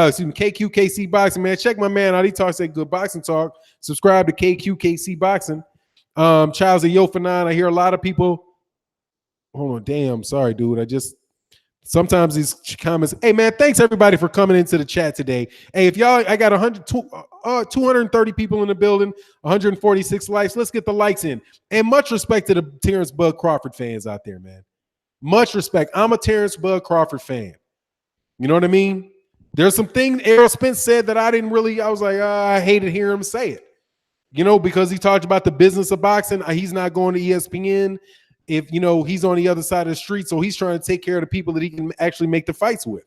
Boxing, man. Check my man out. He talks that good boxing talk. Subscribe to KQKC Boxing. Charles and Yo for 9. I hear a lot of people. Hold on, damn. Sorry, dude. Sometimes these comments. Hey, man, thanks everybody for coming into the chat today. Hey, I got 230 people in the building, 146 likes. Let's get the likes in. And much respect to the Terrence Bud Crawford fans out there, man. Much respect. I'm a Terrence Bud Crawford fan. You know what I mean? There's some things Errol Spence said that I was like, I hated hearing him say it. Because he talked about the business of boxing. He's not going to ESPN if, he's on the other side of the street. So he's trying to take care of the people that he can actually make the fights with.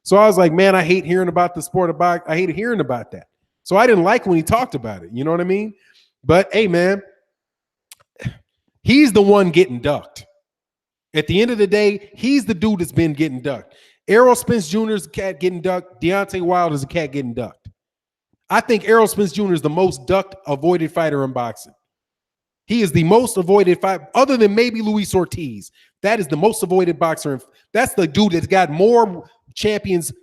So I was like, man, I hate hearing about the sport of boxing. I hated hearing about that. So I didn't like when he talked about it. You know what I mean? But hey, man, he's the one getting ducked. At the end of the day, he's the dude that's been getting ducked. Errol Spence Jr. is a cat getting ducked. Deontay Wilder is a cat getting ducked. I think Errol Spence Jr. is the most ducked, avoided fighter in boxing. He is the most avoided fighter, other than maybe Luis Ortiz. That is the most avoided boxer. That's the dude that's got more champions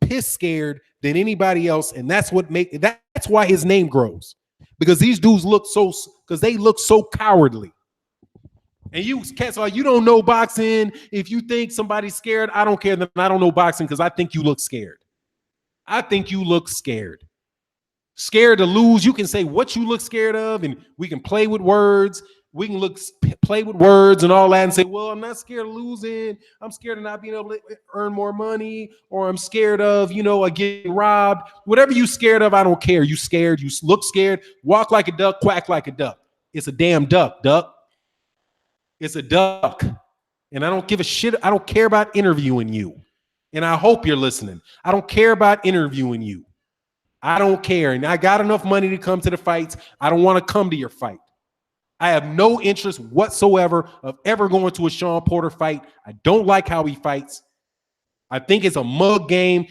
piss scared than anybody else, and that's why his name grows. Because these dudes look so cowardly. And you cats like, you don't know boxing. If you think somebody's scared, I don't care. Then I don't know boxing because I think you look scared. I think you look scared. Scared to lose. You can say what you look scared of, and we can play with words. We can play with words and all that and say, well, I'm not scared of losing. I'm scared of not being able to earn more money, or I'm scared of, getting robbed. Whatever you scared of, I don't care. You scared. You look scared. Walk like a duck, quack like a duck. It's a damn duck. It's a duck. And I don't give a shit. I don't care about interviewing you. And I hope you're listening. I don't care about interviewing you. I don't care. And I got enough money to come to the fights. I don't want to come to your fight. I have no interest whatsoever of ever going to a Shawn Porter fight. I don't like how he fights. I think it's a mug game.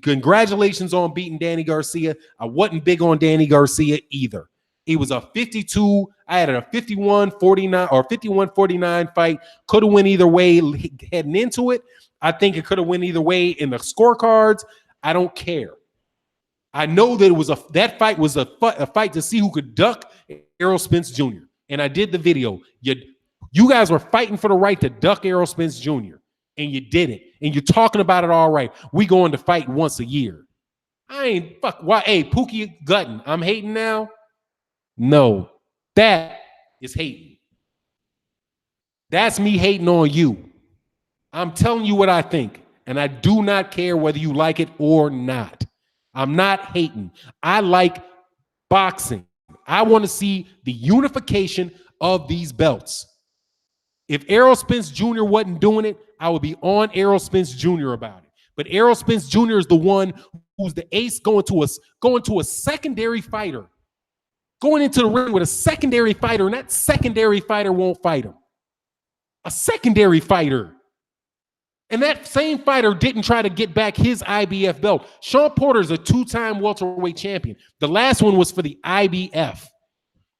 Congratulations on beating Danny Garcia. I wasn't big on Danny Garcia either. It was a 52. I had a 51-49 or 51-49 fight. Could have went either way heading into it. I think it could have went either way in the scorecards. I don't care. I know that that fight was a fight to see who could duck Errol Spence Jr. And I did the video. You guys were fighting for the right to duck Errol Spence Jr. And you did it. And you're talking about it all right. We going to fight once a year. I ain't fuck. Why? Hey, Pookie Gutton, I'm hating now. No, that is hating. That's me hating on you. I'm telling you what I think, and I do not care whether you like it or not. I'm not hating. I like boxing. I want to see the unification of these belts. If Errol Spence Jr. wasn't doing it, I would be on Errol Spence Jr. about it. But Errol Spence Jr. is the one who's the ace going to a secondary fighter, going into the ring with a secondary fighter, and that secondary fighter won't fight him. A secondary fighter. And that same fighter didn't try to get back his IBF belt. Shawn Porter is a 2-time welterweight champion. The last one was for the IBF.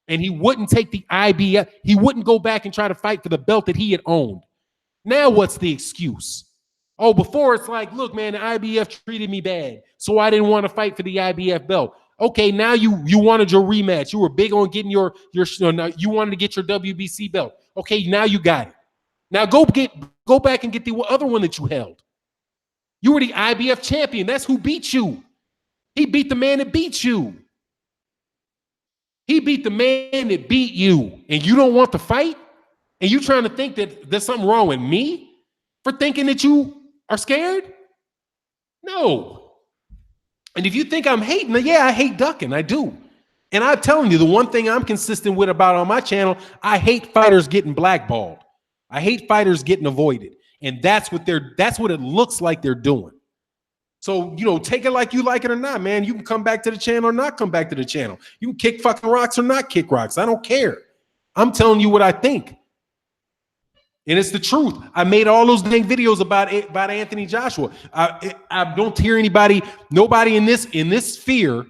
And he wouldn't take the IBF. He wouldn't go back and try to fight for the belt that he had owned. Now what's the excuse? Oh, before it's like, look, man, the IBF treated me bad, so I didn't want to fight for the IBF belt. Okay, now you wanted your rematch. You were big on getting you wanted to get your WBC belt. Okay, now you got it. Now go back and get the other one that you held. You were the IBF champion. That's who beat you. He beat the man that beat you. He beat the man that beat you, and you don't want to fight? And you trying to think that there's something wrong with me for thinking that you are scared? No. And if you think I'm hating, yeah, I hate ducking. I do. And I'm telling you, the one thing I'm consistent with about on my channel, I hate fighters getting blackballed. I hate fighters getting avoided. And that's what it looks like they're doing. So, take it like you like it or not, man. You can come back to the channel or not come back to the channel. You can kick fucking rocks or not kick rocks. I don't care. I'm telling you what I think. And it's the truth. I made all those dang videos about Anthony Joshua. I don't hear nobody in this sphere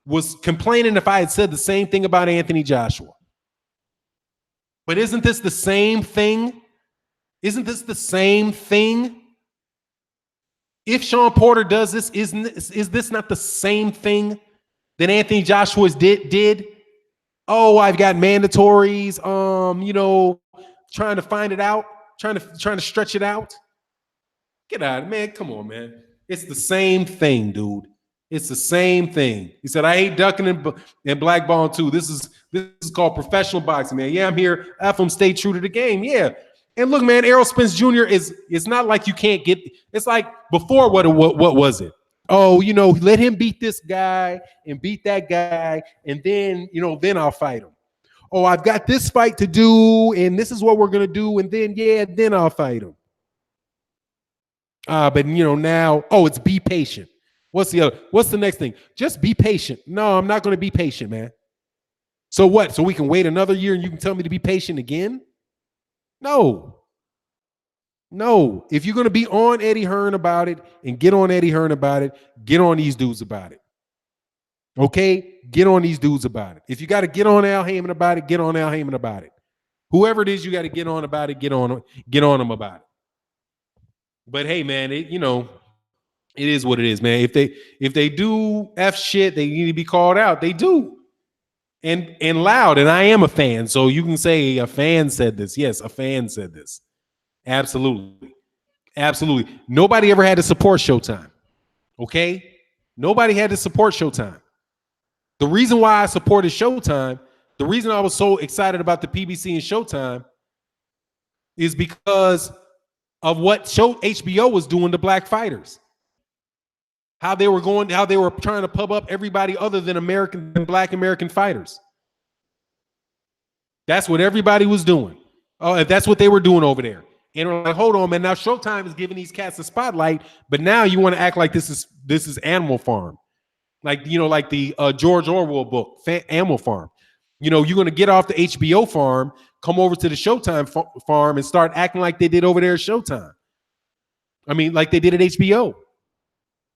was complaining if I had said the same thing about Anthony Joshua. But isn't this the same thing? Isn't this the same thing? If Shawn Porter does this, is this not the same thing that Anthony Joshua did? Oh, I've got mandatories, trying to find it out, trying to stretch it out. Get out, man. Come on, man. It's the same thing, dude. It's the same thing. He said, I hate ducking and blackballing too. This is called professional boxing, man. Yeah, I'm here. FM stay true to the game. Yeah. And look, man, Errol Spence Jr. it's not like you can't get. It's like before. What was it? Oh, let him beat this guy and beat that guy, and then then I'll fight him. Oh, I've got this fight to do, and this is what we're gonna do, and then I'll fight him. But now, it's be patient. What's the next thing? Just be patient. No, I'm not gonna be patient, man. So what? So we can wait another year and you can tell me to be patient again? No. If you're gonna be on Eddie Hearn about it and get on Eddie Hearn about it, get on these dudes about it. Okay? Get on these dudes about it. If you got to get on Al Heyman about it, get on Al Heyman about it. Whoever it is you got to get on about it, get on them about it. But hey, man, it is what it is, man. If they do F shit, they need to be called out. They do. And loud. And I am a fan. So you can say a fan said this. Yes, a fan said this. Absolutely. Absolutely. Nobody ever had to support Showtime. Okay? Nobody had to support Showtime. The reason why I supported Showtime, the reason I was so excited about the PBC and Showtime is because of what HBO was doing to black fighters. How they were trying to pub up everybody other than black American fighters. That's what everybody was doing. Oh, that's what they were doing over there. And we're like, hold on, man. Now Showtime is giving these cats a spotlight, but now you want to act like this is Animal Farm. Like, like the George Orwell book, Animal Farm. You're going to get off the HBO farm, come over to the Showtime farm and start acting like they did over there at Showtime. I mean, like they did at HBO.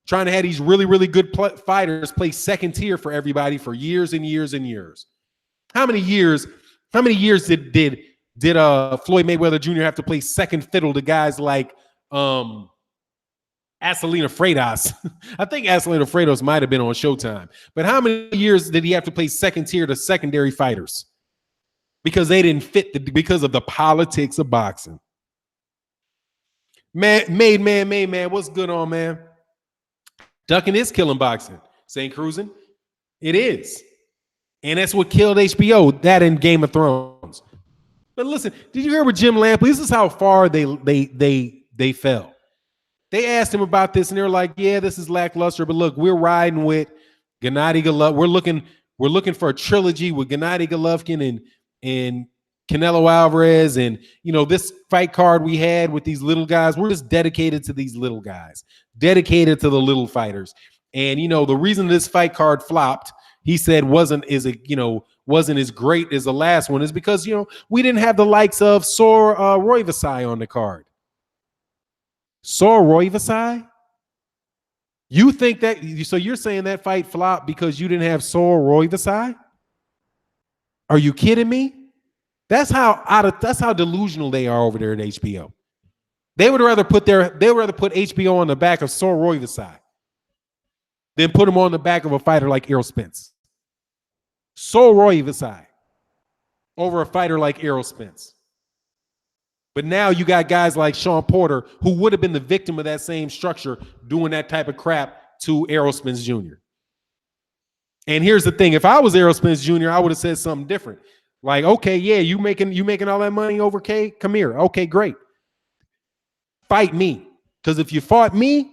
Trying to have these really, really good fighters play second tier for everybody for years and years and years. How many years did Floyd Mayweather Jr. have to play second fiddle to guys like Asalina Freitas? I think Asalina Freitas might have been on Showtime. But how many years did he have to play second tier to secondary fighters? Because they didn't fit because of the politics of boxing. Man, what's good on, man? Ducking is killing boxing. St. Cruising? It is. And that's what killed HBO, that in Game of Thrones. But listen, did you hear with Jim Lampley? This is how far they fell. They asked him about this, and they were like, "Yeah, this is lackluster, but look, we're riding with Gennady Golovkin. We're looking for a trilogy with Gennady Golovkin and Canelo Alvarez and, this fight card we had with these little guys, we're just dedicated to these little guys, dedicated to the little fighters. And, the reason this fight card flopped, he said wasn't as great as the last one is because, we didn't have the likes of Sor Roivasai on the card. Sor Roivasai? You think that, so you're saying that fight flopped because you didn't have Sor Roivasai? Are you kidding me? That's how delusional they are over there at HBO. They would rather put HBO on the back of Sor Roivasai than put him on the back of a fighter like Errol Spence. Sor Roivasai over a fighter like Errol Spence. But now you got guys like Shawn Porter who would have been the victim of that same structure doing that type of crap to Errol Spence Jr. And here's the thing. If I was Errol Spence Jr., I would have said something different. Like, okay, yeah, you making all that money over K? Come here. Okay, great. Fight me. Because if you fought me,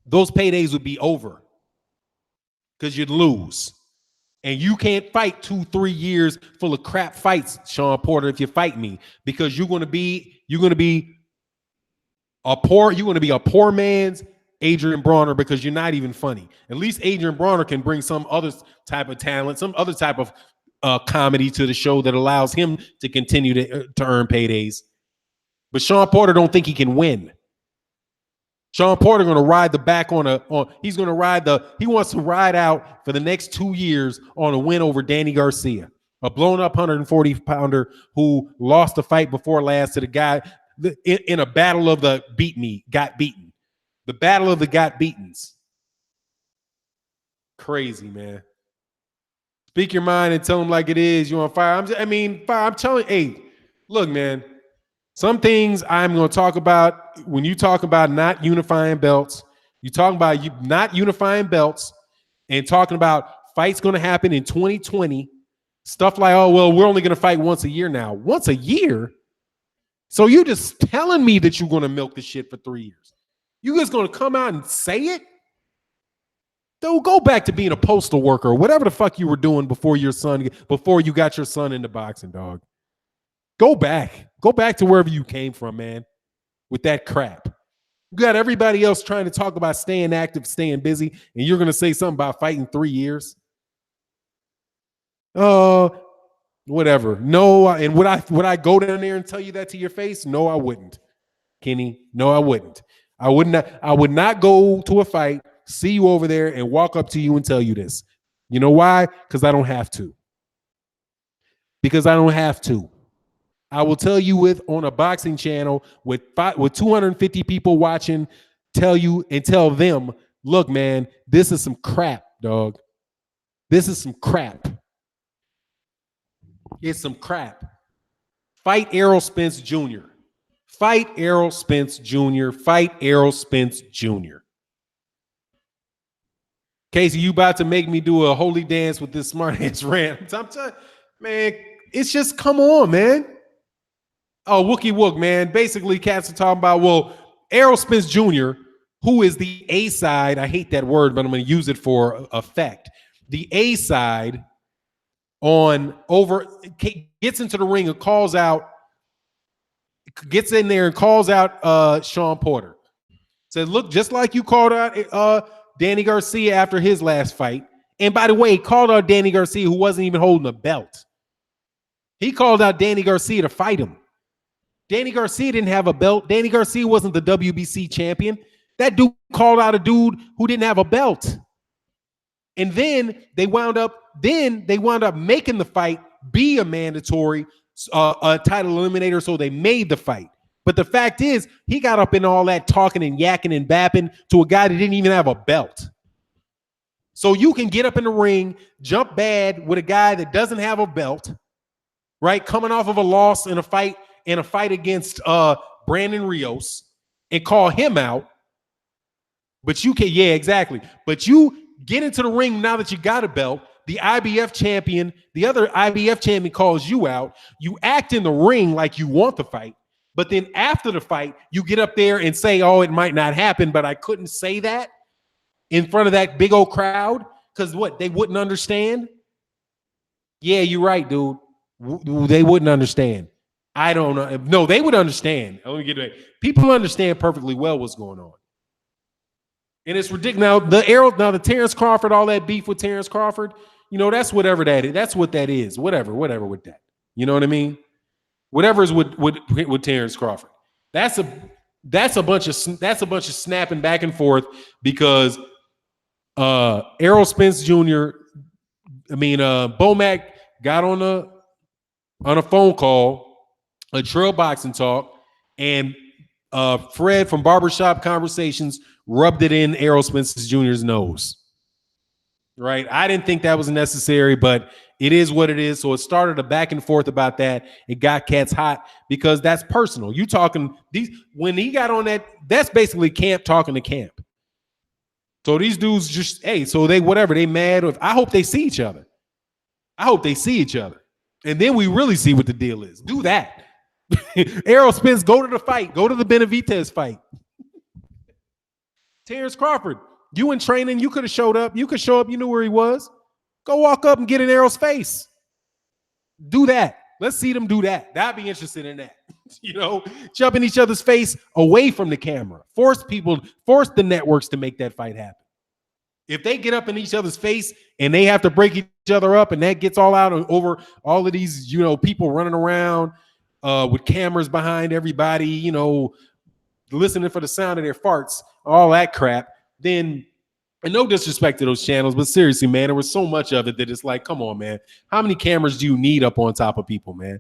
those paydays would be over. Because you'd lose. And you can't fight 2-3 years full of crap fights, Shawn Porter, if you fight me. Because you're gonna be a poor man's Adrian Bronner because you're not even funny. At least Adrian Bronner can bring some other type of talent, some other type of comedy to the show that allows him to continue to earn paydays. But Shawn Porter don't think he can win. Shawn Porter going to ride the back he wants to ride out for the next 2 years on a win over Danny Garcia, a blown up 140-pounder who lost the fight before last to the guy in a battle of the got beaten. The battle of the got beatens. Crazy, man. Speak your mind and tell them like it is. You on fire? I'm telling you, hey, look, man. Some things I'm going to talk about when you talk about not unifying belts. You talk about you not unifying belts and talking about fights going to happen in 2020. Stuff like, oh, well, we're only going to fight once a year now. Once a year? So you just telling me that you're going to milk the shit for 3 years. You just going to come out and say it? Dude, go back to being a postal worker or whatever the fuck you were doing before you got your son into boxing, dog. Go back. Go back to wherever you came from, man, with that crap. You got everybody else trying to talk about staying active, staying busy, and you're going to say something about fighting 3 years? Whatever. No, and would I go down there and tell you that to your face? No, I wouldn't. Kenny, no, I wouldn't. I would not go to a fight, see you over there, and walk up to you and tell you this. You know why? Because I don't have to. I will tell you on a boxing channel with 250 people watching, tell them, look, man, this is some crap, dog. This is some crap. It's some crap. Fight Errol Spence Jr. Fight Errol Spence Jr. Fight Errol Spence Jr. Casey, you about to make me do a holy dance with this smart ass rant. Man, it's just, come on, man. Oh, Wookie Wook, man. Basically, cats are talking about, well, Errol Spence Jr., who is the A side. I hate that word, but I'm going to use it for effect. The A side gets into the ring and gets in there and calls out Shawn Porter. Said, look, just like you called out Danny Garcia after his last fight. And by the way, he called out Danny Garcia, who wasn't even holding a belt. He called out Danny Garcia to fight him. Danny Garcia didn't have a belt. Danny Garcia wasn't the WBC champion. That dude called out a dude who didn't have a belt. And then they wound up making the fight be a mandatory a title eliminator, so they made the fight. But the fact is, he got up in all that talking and yakking and bapping to a guy that didn't even have a belt. So you can get up in the ring, jump bad with a guy that doesn't have a belt, right? Coming off of a loss in a fight against Brandon Rios, and call him out. But you can, yeah, exactly. But you get into the ring now that you got a belt. The IBF champion, the other IBF champion calls you out. You act in the ring like you want the fight. But then after the fight, you get up there and say, oh, it might not happen, but I couldn't say that in front of that big old crowd because what? They wouldn't understand? Yeah, you're right, dude. They wouldn't understand. I don't know. No, they would understand. Let me get back. People understand perfectly well what's going on. And it's ridiculous. Now the Terrence Crawford, all that beef with Terrence Crawford, that's whatever that is. That's what that is. Whatever with that. You know what I mean? Whatever is with Terrence Crawford. That's a bunch of snapping back and forth because Errol Spence Jr. Bomac got on a phone call, a trail boxing talk, and Fred from Barbershop Conversations rubbed it in Errol Spence Jr.'s nose. Right? I didn't think that was necessary, but it is what it is. So it started a back and forth about that. It got cats hot because that's personal. You talking when he got on that's basically camp talking to camp. So these dudes just, so they mad. I hope they see each other. And then we really see what the deal is. Do that. Errol Spence, go to the fight. Go to the Benavidez fight. Terrence Crawford, you in training, you could have showed up. You could show up. You knew where he was. Go walk up and get in Errol's face. Do that. Let's see them do that. I'd be interested in that. Jump in each other's face away from the camera. Force the networks to make that fight happen. If they get up in each other's face and they have to break each other up and that gets all out over all of these, people running around with cameras behind everybody, listening for the sound of their farts, all that crap, then, and no disrespect to those channels, but seriously, man, there was so much of it that it's like, come on, man. How many cameras do you need up on top of people, man?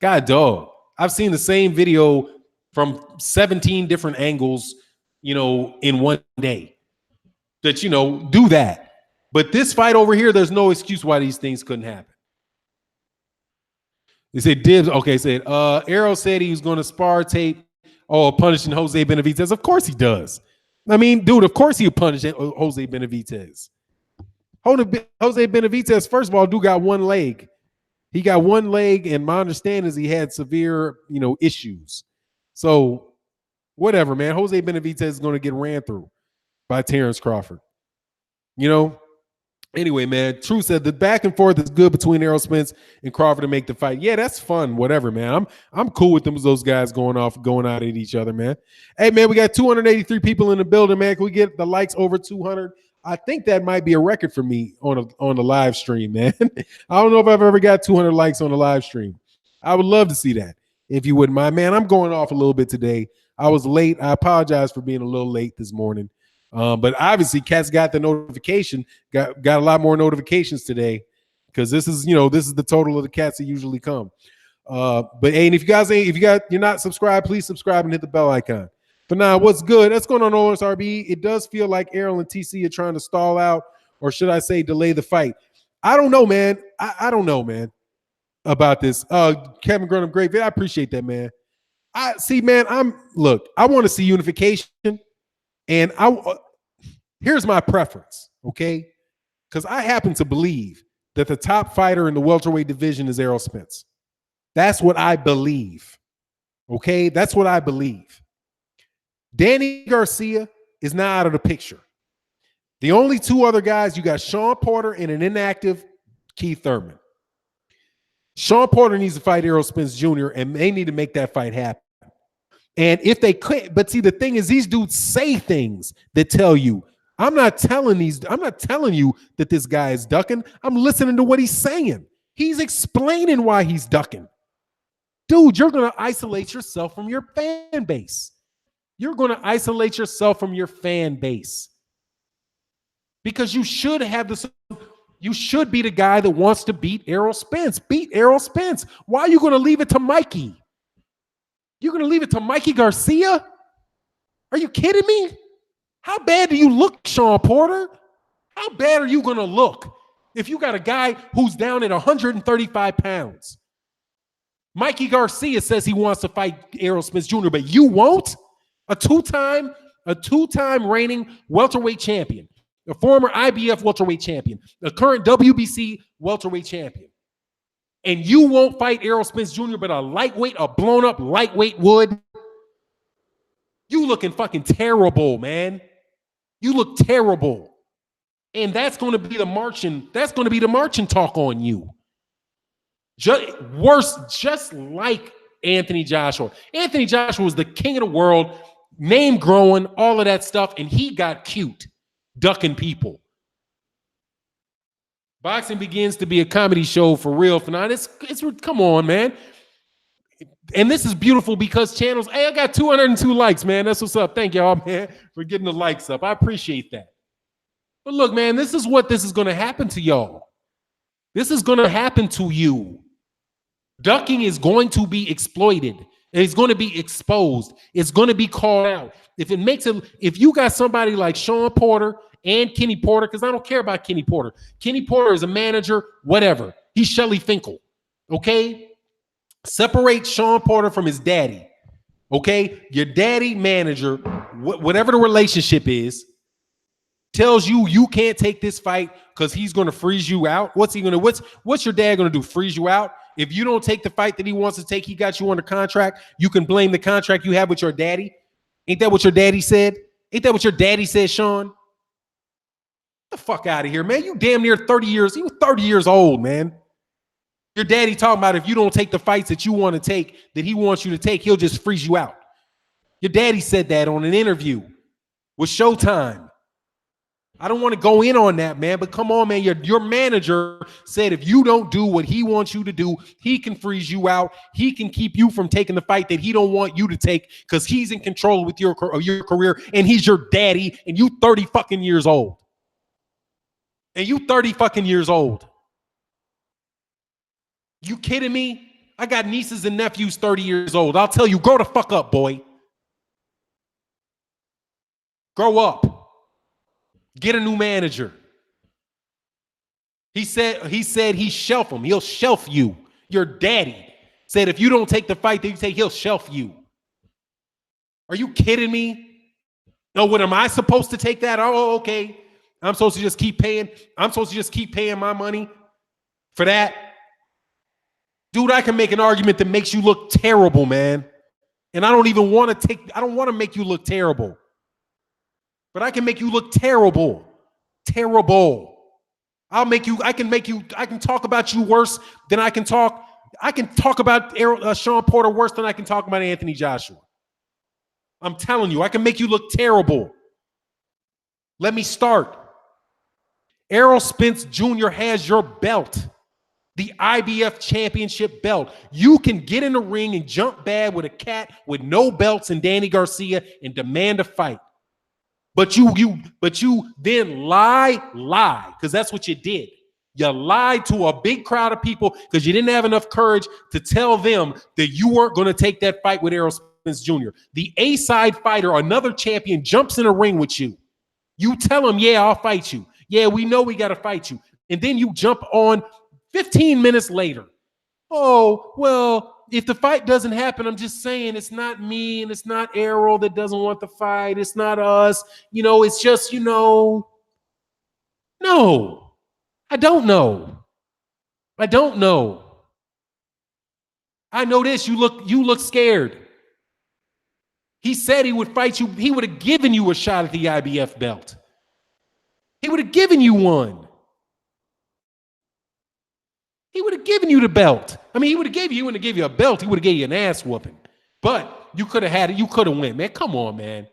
God, dog. I've seen the same video from 17 different angles, in one day. That, do that. But this fight over here, there's no excuse why these things couldn't happen. They said Dibs. Okay, said Errol said he was going to spar tape. Oh, punishing Jose Benavidez. Of course he does. I mean, dude, of course he'll punish Jose Benavidez. Jose Benavidez, first of all, dude got one leg. He got one leg, and my understanding is he had severe, issues. So, whatever, man. Jose Benavidez is going to get ran through by Terrence Crawford. Anyway, man, True said the back and forth is good between Errol Spence and Crawford to make the fight. Yeah, that's fun. Whatever, man. I'm cool with those guys going out at each other, man. Hey, man, we got 283 people in the building, man. Can we get the likes over 200? I think that might be a record for me on the live stream, man. I don't know if I've ever got 200 likes on the live stream. I would love to see that, if you wouldn't mind. Man, I'm going off a little bit today. I was late. I apologize for being a little late this morning. But obviously, cats got the notification, got a lot more notifications today because this is the total of the cats that usually come. But hey, and if you're not subscribed, please subscribe and hit the bell icon. But now, what's good? That's going on OSRB. It does feel like Errol and TC are trying to stall out, or should I say, delay the fight. I don't know, man. I don't know, man, about this. Kevin Grunham, great vid. I appreciate that, man. I want to see unification. And here's my preference, okay? Because I happen to believe that the top fighter in the welterweight division is Errol Spence. That's what I believe, okay? That's what I believe. Danny Garcia is not out of the picture. The only two other guys, you got Shawn Porter and an inactive Keith Thurman. Shawn Porter needs to fight Errol Spence Jr., and they need to make that fight happen. And if they could, but see, the thing is, these dudes say things that tell you, I'm not telling you that this guy is ducking. I'm listening to what he's saying. He's explaining why he's ducking. Dude, you're going to isolate yourself from your fan base. You're going to isolate yourself from your fan base. Because you should be the guy that wants to beat Errol Spence. Beat Errol Spence. Why are you going to leave it to Mikey? You're going to leave it to Mikey Garcia? Are you kidding me? How bad do you look, Shawn Porter? How bad are you going to look if you got a guy who's down at 135 pounds? Mikey Garcia says he wants to fight Errol Spence Jr., but you won't? A two-time reigning welterweight champion, a former IBF welterweight champion, a current WBC welterweight champion. And you won't fight Errol Spence Jr., but a blown-up lightweight would? You looking fucking terrible, man. You look terrible. And that's going to be the marching talk on you. Worse, just like Anthony Joshua. Anthony Joshua was the king of the world, name growing, all of that stuff, and he got cute, ducking people. Boxing begins to be a comedy show for real. For now, it's come on, man. And this is beautiful because channels, hey, I got 202 likes, man. That's what's up. Thank y'all, man, for getting the likes up. I appreciate that. But look, man, this is what this is going to happen to y'all. This is going to happen to you. Ducking is going to be exploited. It's going to be exposed. It's going to be called out. If you got somebody like Shawn Porter and Kenny Porter, because I don't care about Kenny Porter. Kenny Porter is a manager, whatever. He's Shelly Finkel. Okay? Separate Shawn Porter from his daddy. Okay? Your daddy manager, whatever the relationship is, tells you can't take this fight because he's going to freeze you out. What's your dad going to do? Freeze you out? If you don't take the fight that he wants to take, he got you under contract. You can blame the contract you have with your daddy. Ain't that what your daddy said? Ain't that what your daddy said, Shawn? Get the fuck out of here, man. You damn near 30 years. You were 30 years old, man. Your daddy talking about if you don't take the fights that you want to take, that he wants you to take, he'll just freeze you out. Your daddy said that on an interview with Showtime. I don't want to go in on that, man, but come on, man. Your manager said if you don't do what he wants you to do, he can freeze you out. He can keep you from taking the fight that he don't want you to take because he's in control with your career, and he's your daddy, and you 30 fucking years old. And you 30 fucking years old. You kidding me? I got nieces and nephews 30 years old. I'll tell you, grow the fuck up, boy. Grow up. Get a new manager. He said he shelf him. He'll shelf you. Your daddy said if you don't take the fight that you take, he'll shelf you. Are you kidding me? No, what am I supposed to take that? Oh, okay. I'm supposed to just keep paying. I'm supposed to just keep paying my money for that. Dude, I can make an argument that makes you look terrible, man. And I don't even want to make you look terrible. But I can make you look terrible. Terrible. I can talk about you worse than I can talk about Shawn Porter worse than I can talk about Anthony Joshua. I'm telling you, I can make you look terrible. Let me start. Errol Spence Jr. has your belt. The IBF championship belt. You can get in the ring and jump bad with a cat with no belts and Danny Garcia and demand a fight. But you then lie, because that's what you did. You lied to a big crowd of people because you didn't have enough courage to tell them that you weren't going to take that fight with Errol Spence Jr. The A-side fighter, another champion, jumps in a ring with you. You tell him, yeah, I'll fight you. Yeah, we know we got to fight you. And then you jump on 15 minutes later. Oh, well, if the fight doesn't happen, I'm just saying it's not me and it's not Errol that doesn't want the fight. It's not us. It's just, no, I don't know. I don't know. I know this. You look scared. He said he would fight you. He would have given you a shot at the IBF belt. He would have given you one. He would have given you the belt. I mean, he wouldn't have gave you a belt. He would have gave you an ass whooping. But you could have had it. You could have went, man. Come on, man.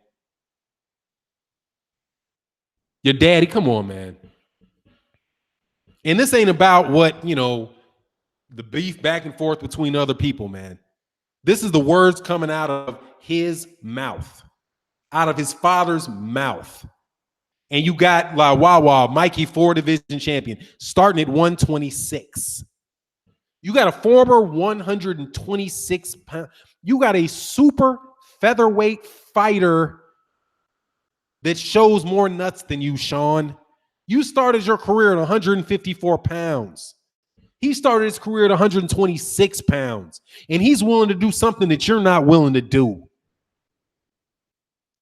Your daddy, come on, man. And this ain't about what, the beef back and forth between other people, man. This is the words coming out of his mouth, out of his father's mouth. And you got La Wawa, Mikey, 4-division champion, starting at 126. You got a former 126 pound. You got a super featherweight fighter that shows more nuts than you, Shawn. You started your career at 154 pounds. He started his career at 126 pounds. And he's willing to do something that you're not willing to do.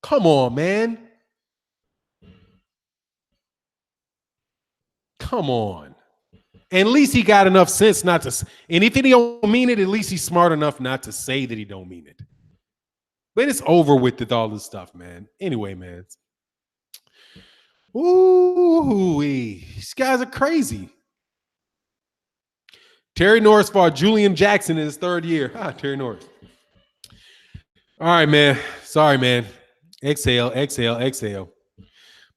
Come on, man. Come on. And at least he got enough sense not to. And if he don't mean it, at least he's smart enough not to say that he don't mean it. But it's over with all this stuff, man. Anyway, man. Ooh, these guys are crazy. Terry Norris fought Julian Jackson in his third year. Terry Norris. All right, man. Sorry, man. Exhale.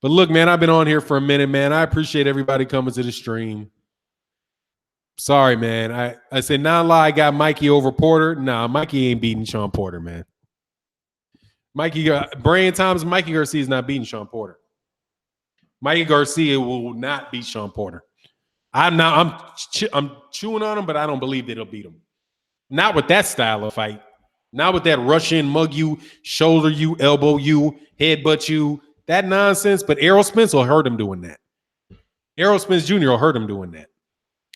But look, man, I've been on here for a minute, man. I appreciate everybody coming to the stream. Sorry, man. I said non-lie, I got Mikey over Porter. Nah, Mikey ain't beating Shawn Porter, man. Brian Thomas, Mikey Garcia is not beating Shawn Porter. Mikey Garcia will not beat Shawn Porter. I'm chewing on him, but I don't believe that he'll beat him. Not with that style of fight. Not with that rush in, mug you, shoulder you, elbow you, headbutt you. That nonsense. But Errol Spence will hurt him doing that. Errol Spence Jr. will hurt him doing that.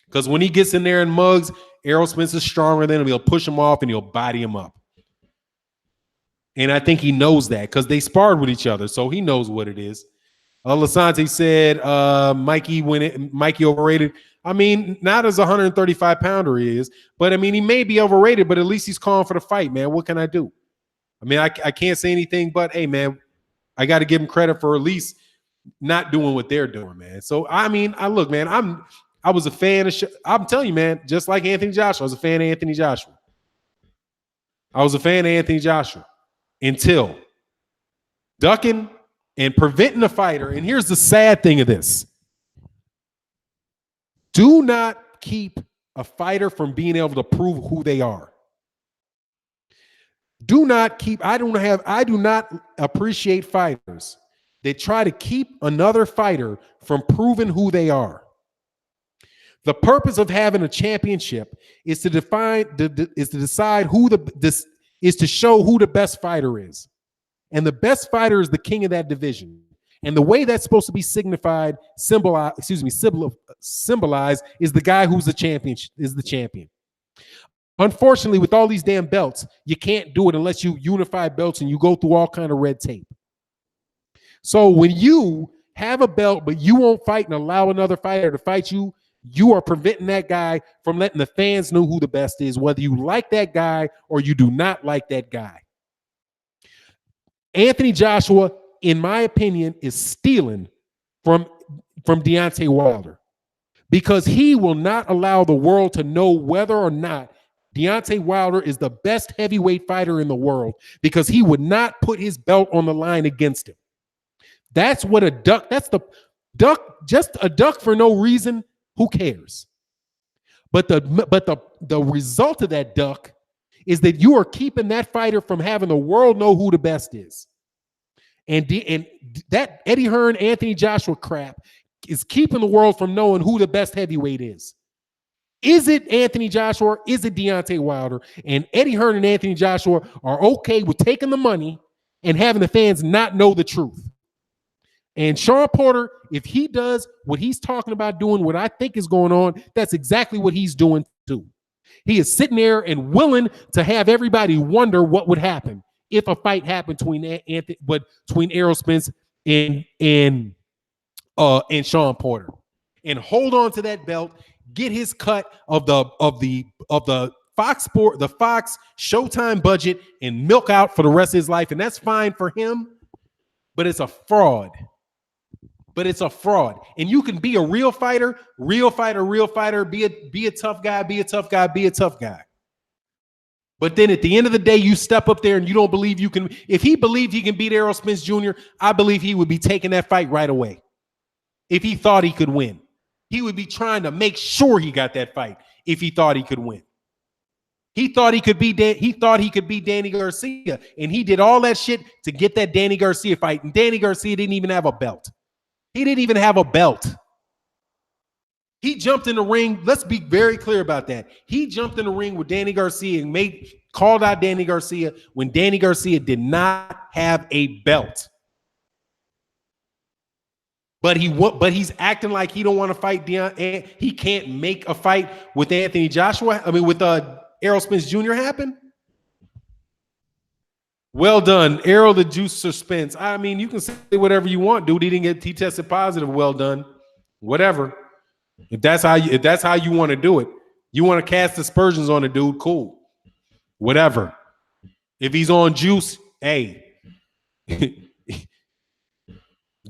Because when he gets in there and mugs, Errol Spence is stronger than him. He'll push him off and he'll body him up. And I think he knows that because they sparred with each other. So he knows what it is. Lasante said Mikey overrated. I mean, not as a 135-pounder he is, but I mean, he may be overrated, but at least he's calling for the fight, man. What can I do? I mean, I can't say anything but, hey, man, I got to give him credit for at least not doing what they're doing, man. So, I mean, look, man, I was a fan of I'm telling you, man, just like Anthony Joshua, I was a fan of Anthony Joshua. Until ducking and preventing a fighter. And here's the sad thing of this. Do not keep a fighter from being able to prove who they are. I do not appreciate fighters that try to keep another fighter from proving who they are. The purpose of having a championship is to decide is to show who the best fighter is. And the best fighter is the king of that division. And the way that's supposed to be symbolized is the guy who's the champion. Unfortunately, with all these damn belts, you can't do it unless you unify belts and you go through all kind of red tape. So when you have a belt, but you won't fight and allow another fighter to fight you, you are preventing that guy from letting the fans know who the best is, whether you like that guy or you do not like that guy. Anthony Joshua, in my opinion, is stealing from Deontay Wilder because he will not allow the world to know whether or not Deontay Wilder is the best heavyweight fighter in the world because he would not put his belt on the line against him. That's what a duck, that's the duck, just a duck for no reason. Who cares? But the result of that duck is that you are keeping that fighter from having the world know who the best is. And that Eddie Hearn, Anthony Joshua crap is keeping the world from knowing who the best heavyweight is. Is it Anthony Joshua or is it Deontay Wilder? And Eddie Hearn and Anthony Joshua are okay with taking the money and having the fans not know the truth. And Shawn Porter, if he does what he's talking about doing, what I think is going on, that's exactly what he's doing too. He is sitting there and willing to have everybody wonder what would happen if a fight happened between Errol Spence and Shawn Porter, and hold on to that belt, get his cut of the Fox Showtime budget, and milk out for the rest of his life, and that's fine for him. But it's a fraud. And you can be a real fighter, be a tough guy. But then at the end of the day, you step up there and you don't believe you can. If he believed he can beat Errol Spence Jr., I believe he would be taking that fight right away. If he thought he could win, he would be trying to make sure he got that fight if he thought he could win. He thought he could beat Danny Garcia, and he did all that shit to get that Danny Garcia fight. And Danny Garcia didn't even have a belt. He jumped in the ring. Let's be very clear about that. He jumped in the ring with Danny Garcia and called out Danny Garcia when Danny Garcia did not have a belt. But he's acting like he don't want to fight he can't make a fight with Anthony Joshua. With Errol Spence Jr. happen. Well done, Errol the Juicer Spence. I mean, you can say whatever you want, dude. He tested positive. Well done, whatever. If that's how you want to do it, you want to cast aspersions on a dude, cool, whatever. If he's on juice, hey,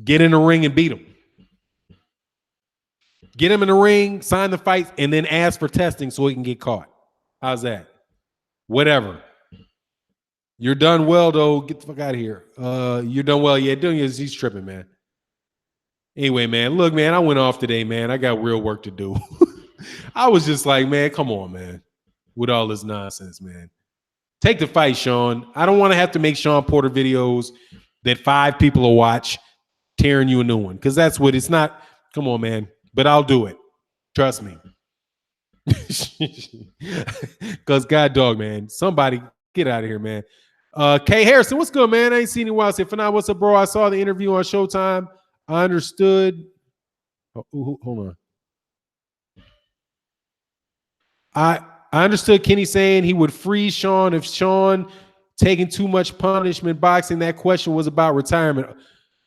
get in the ring and beat him. Get him in the ring, sign the fights, and then ask for testing so he can get caught. How's that? Whatever. You're done well, though. Get the fuck out of here. You're done well. Yeah, he's tripping, man. Anyway, man, look, man, I went off today, man. I got real work to do. I was just like, man, come on, man, with all this nonsense, man. Take the fight, Shawn. I don't want to have to make Shawn Porter videos that 5 people will watch tearing you a new one, because that's what it's not. Come on, man. But I'll do it. Trust me. Because God dog, man. Somebody get out of here, man. Kay Harrison, what's good, man? I ain't seen you in a while. Say, for now, what's up, bro? I saw the interview on Showtime. I understood. Hold on. I understood Kenny saying he would freeze Shawn if Shawn taking too much punishment boxing. That question was about retirement.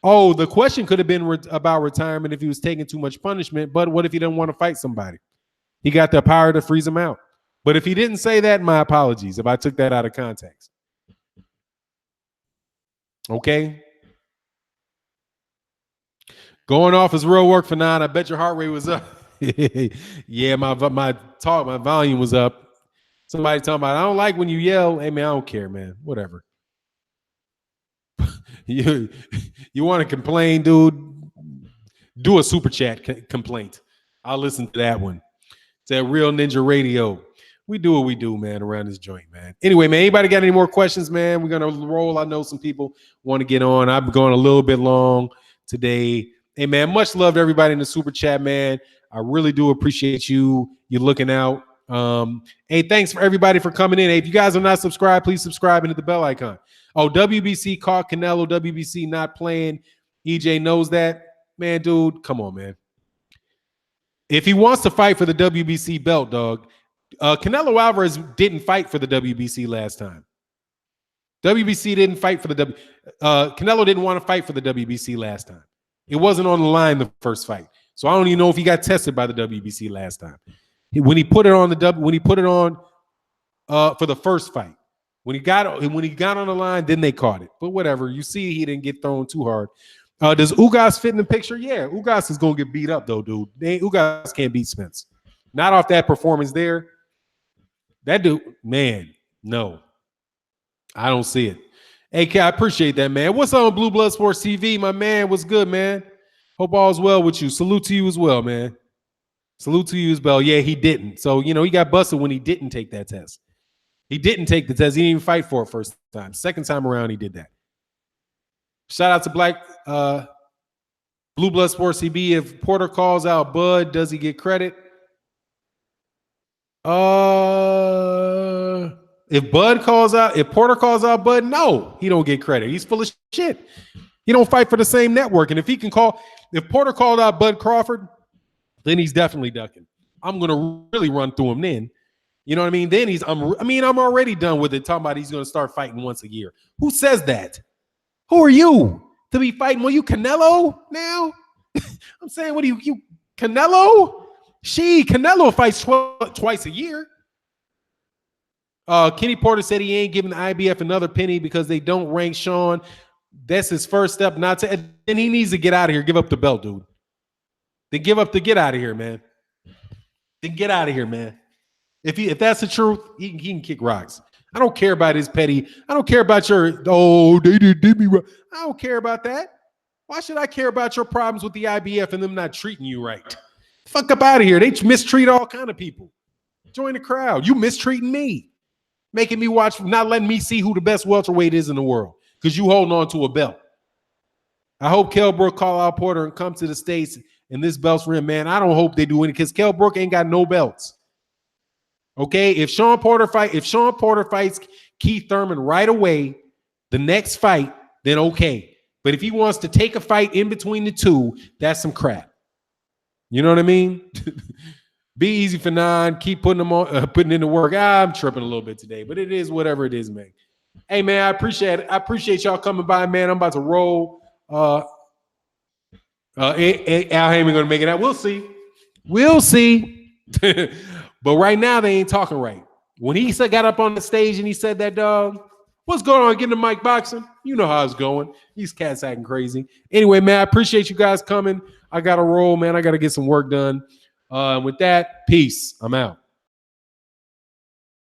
Oh, the question could have been about retirement if he was taking too much punishment. But what if he didn't want to fight somebody? He got the power to freeze him out. But if he didn't say that, my apologies if I took that out of context. Okay. Going off is real work for 9. I bet your heart rate was up. Yeah, my volume was up. Somebody talking about, I don't like when you yell. Hey, man, I don't care, man. Whatever. You want to complain, dude? Do a super chat complaint. I'll listen to that one. It's that Real Ninja Radio. We do what we do, man, around this joint, man. Anyway, man, anybody got any more questions, man? We're going to roll. I know some people want to get on. I've gone a little bit long today. Hey, man, much love to everybody in the super chat, man. I really do appreciate you looking out. Hey, thanks for everybody for coming in. Hey, if you guys are not subscribed, please subscribe and hit the bell icon. Oh, WBC caught Canelo. WBC not playing. EJ knows that. Man, dude, come on, man. If he wants to fight for the WBC belt, dog, Canelo Alvarez didn't fight for the WBC last time. WBC didn't fight for the Canelo didn't want to fight for the WBC last time. It wasn't on the line the first fight. So I don't even know if he got tested by the WBC last time. When he put it on for the first fight. When he got on the line, then they caught it. But whatever. You see, he didn't get thrown too hard. Does Ugas fit in the picture? Yeah, Ugas is gonna get beat up though, dude. Ugas can't beat Spence. Not off that performance there. That dude, man, no. I don't see it. AK, I appreciate that, man. What's on Blue Blood Sports TV, my man? What's good, man? Hope all's well with you. Salute to you as well, man. Salute to you as well. Yeah, he didn't. So, he got busted when he didn't take that test. He didn't take the test. He didn't even fight for it first time. Second time around, he did that. Shout out to Blue Blood Sports TV. If Porter calls out Bud, does he get credit? If Porter calls out Bud, no, he don't get credit. He's full of shit. He don't fight for the same network. And if Porter called out Bud Crawford, then he's definitely ducking. I'm gonna really run through him then. You know what I mean? Then I'm already done with it. Talking about he's gonna start fighting once a year. Who says that? Who are you to be fighting? Well, you Canelo now? I'm saying, what are you Canelo? Canelo fights twice a year. Kenny Porter said he ain't giving the IBF another penny because they don't rank Shawn. That's his first step. And he needs to get out of here. Give up the belt, dude. Get out of here, man. Then get out of here, man. If that's the truth, he can kick rocks. I don't care about his petty. I don't care about they did me wrong. I don't care about that. Why should I care about your problems with the IBF and them not treating you right? Fuck up out of here. They mistreat all kind of people. Join the crowd. You mistreating me. Making me watch, not letting me see who the best welterweight is in the world because you holding on to a belt. I hope Kell Brook call out Porter and come to the States and this belt's for him, man. I don't hope they do any because Kell Brook ain't got no belts. Okay, if Shawn Porter fights Keith Thurman right away, the next fight, then okay. But if he wants to take a fight in between the two, that's some crap. You know what I mean? Be easy for 9. Keep putting them on, putting in the work. I'm tripping a little bit today, but it is whatever it is, man. Hey, man, I appreciate it. I appreciate y'all coming by, man. I'm about to roll. Al Heyman gonna make it out. We'll see. We'll see. But right now they ain't talking right. When he got up on the stage and he said that, dog, what's going on? Getting the mic boxing? You know how it's going. These cats acting crazy. Anyway, man, I appreciate you guys coming. I got to roll, man. I got to get some work done. With that, peace. I'm out.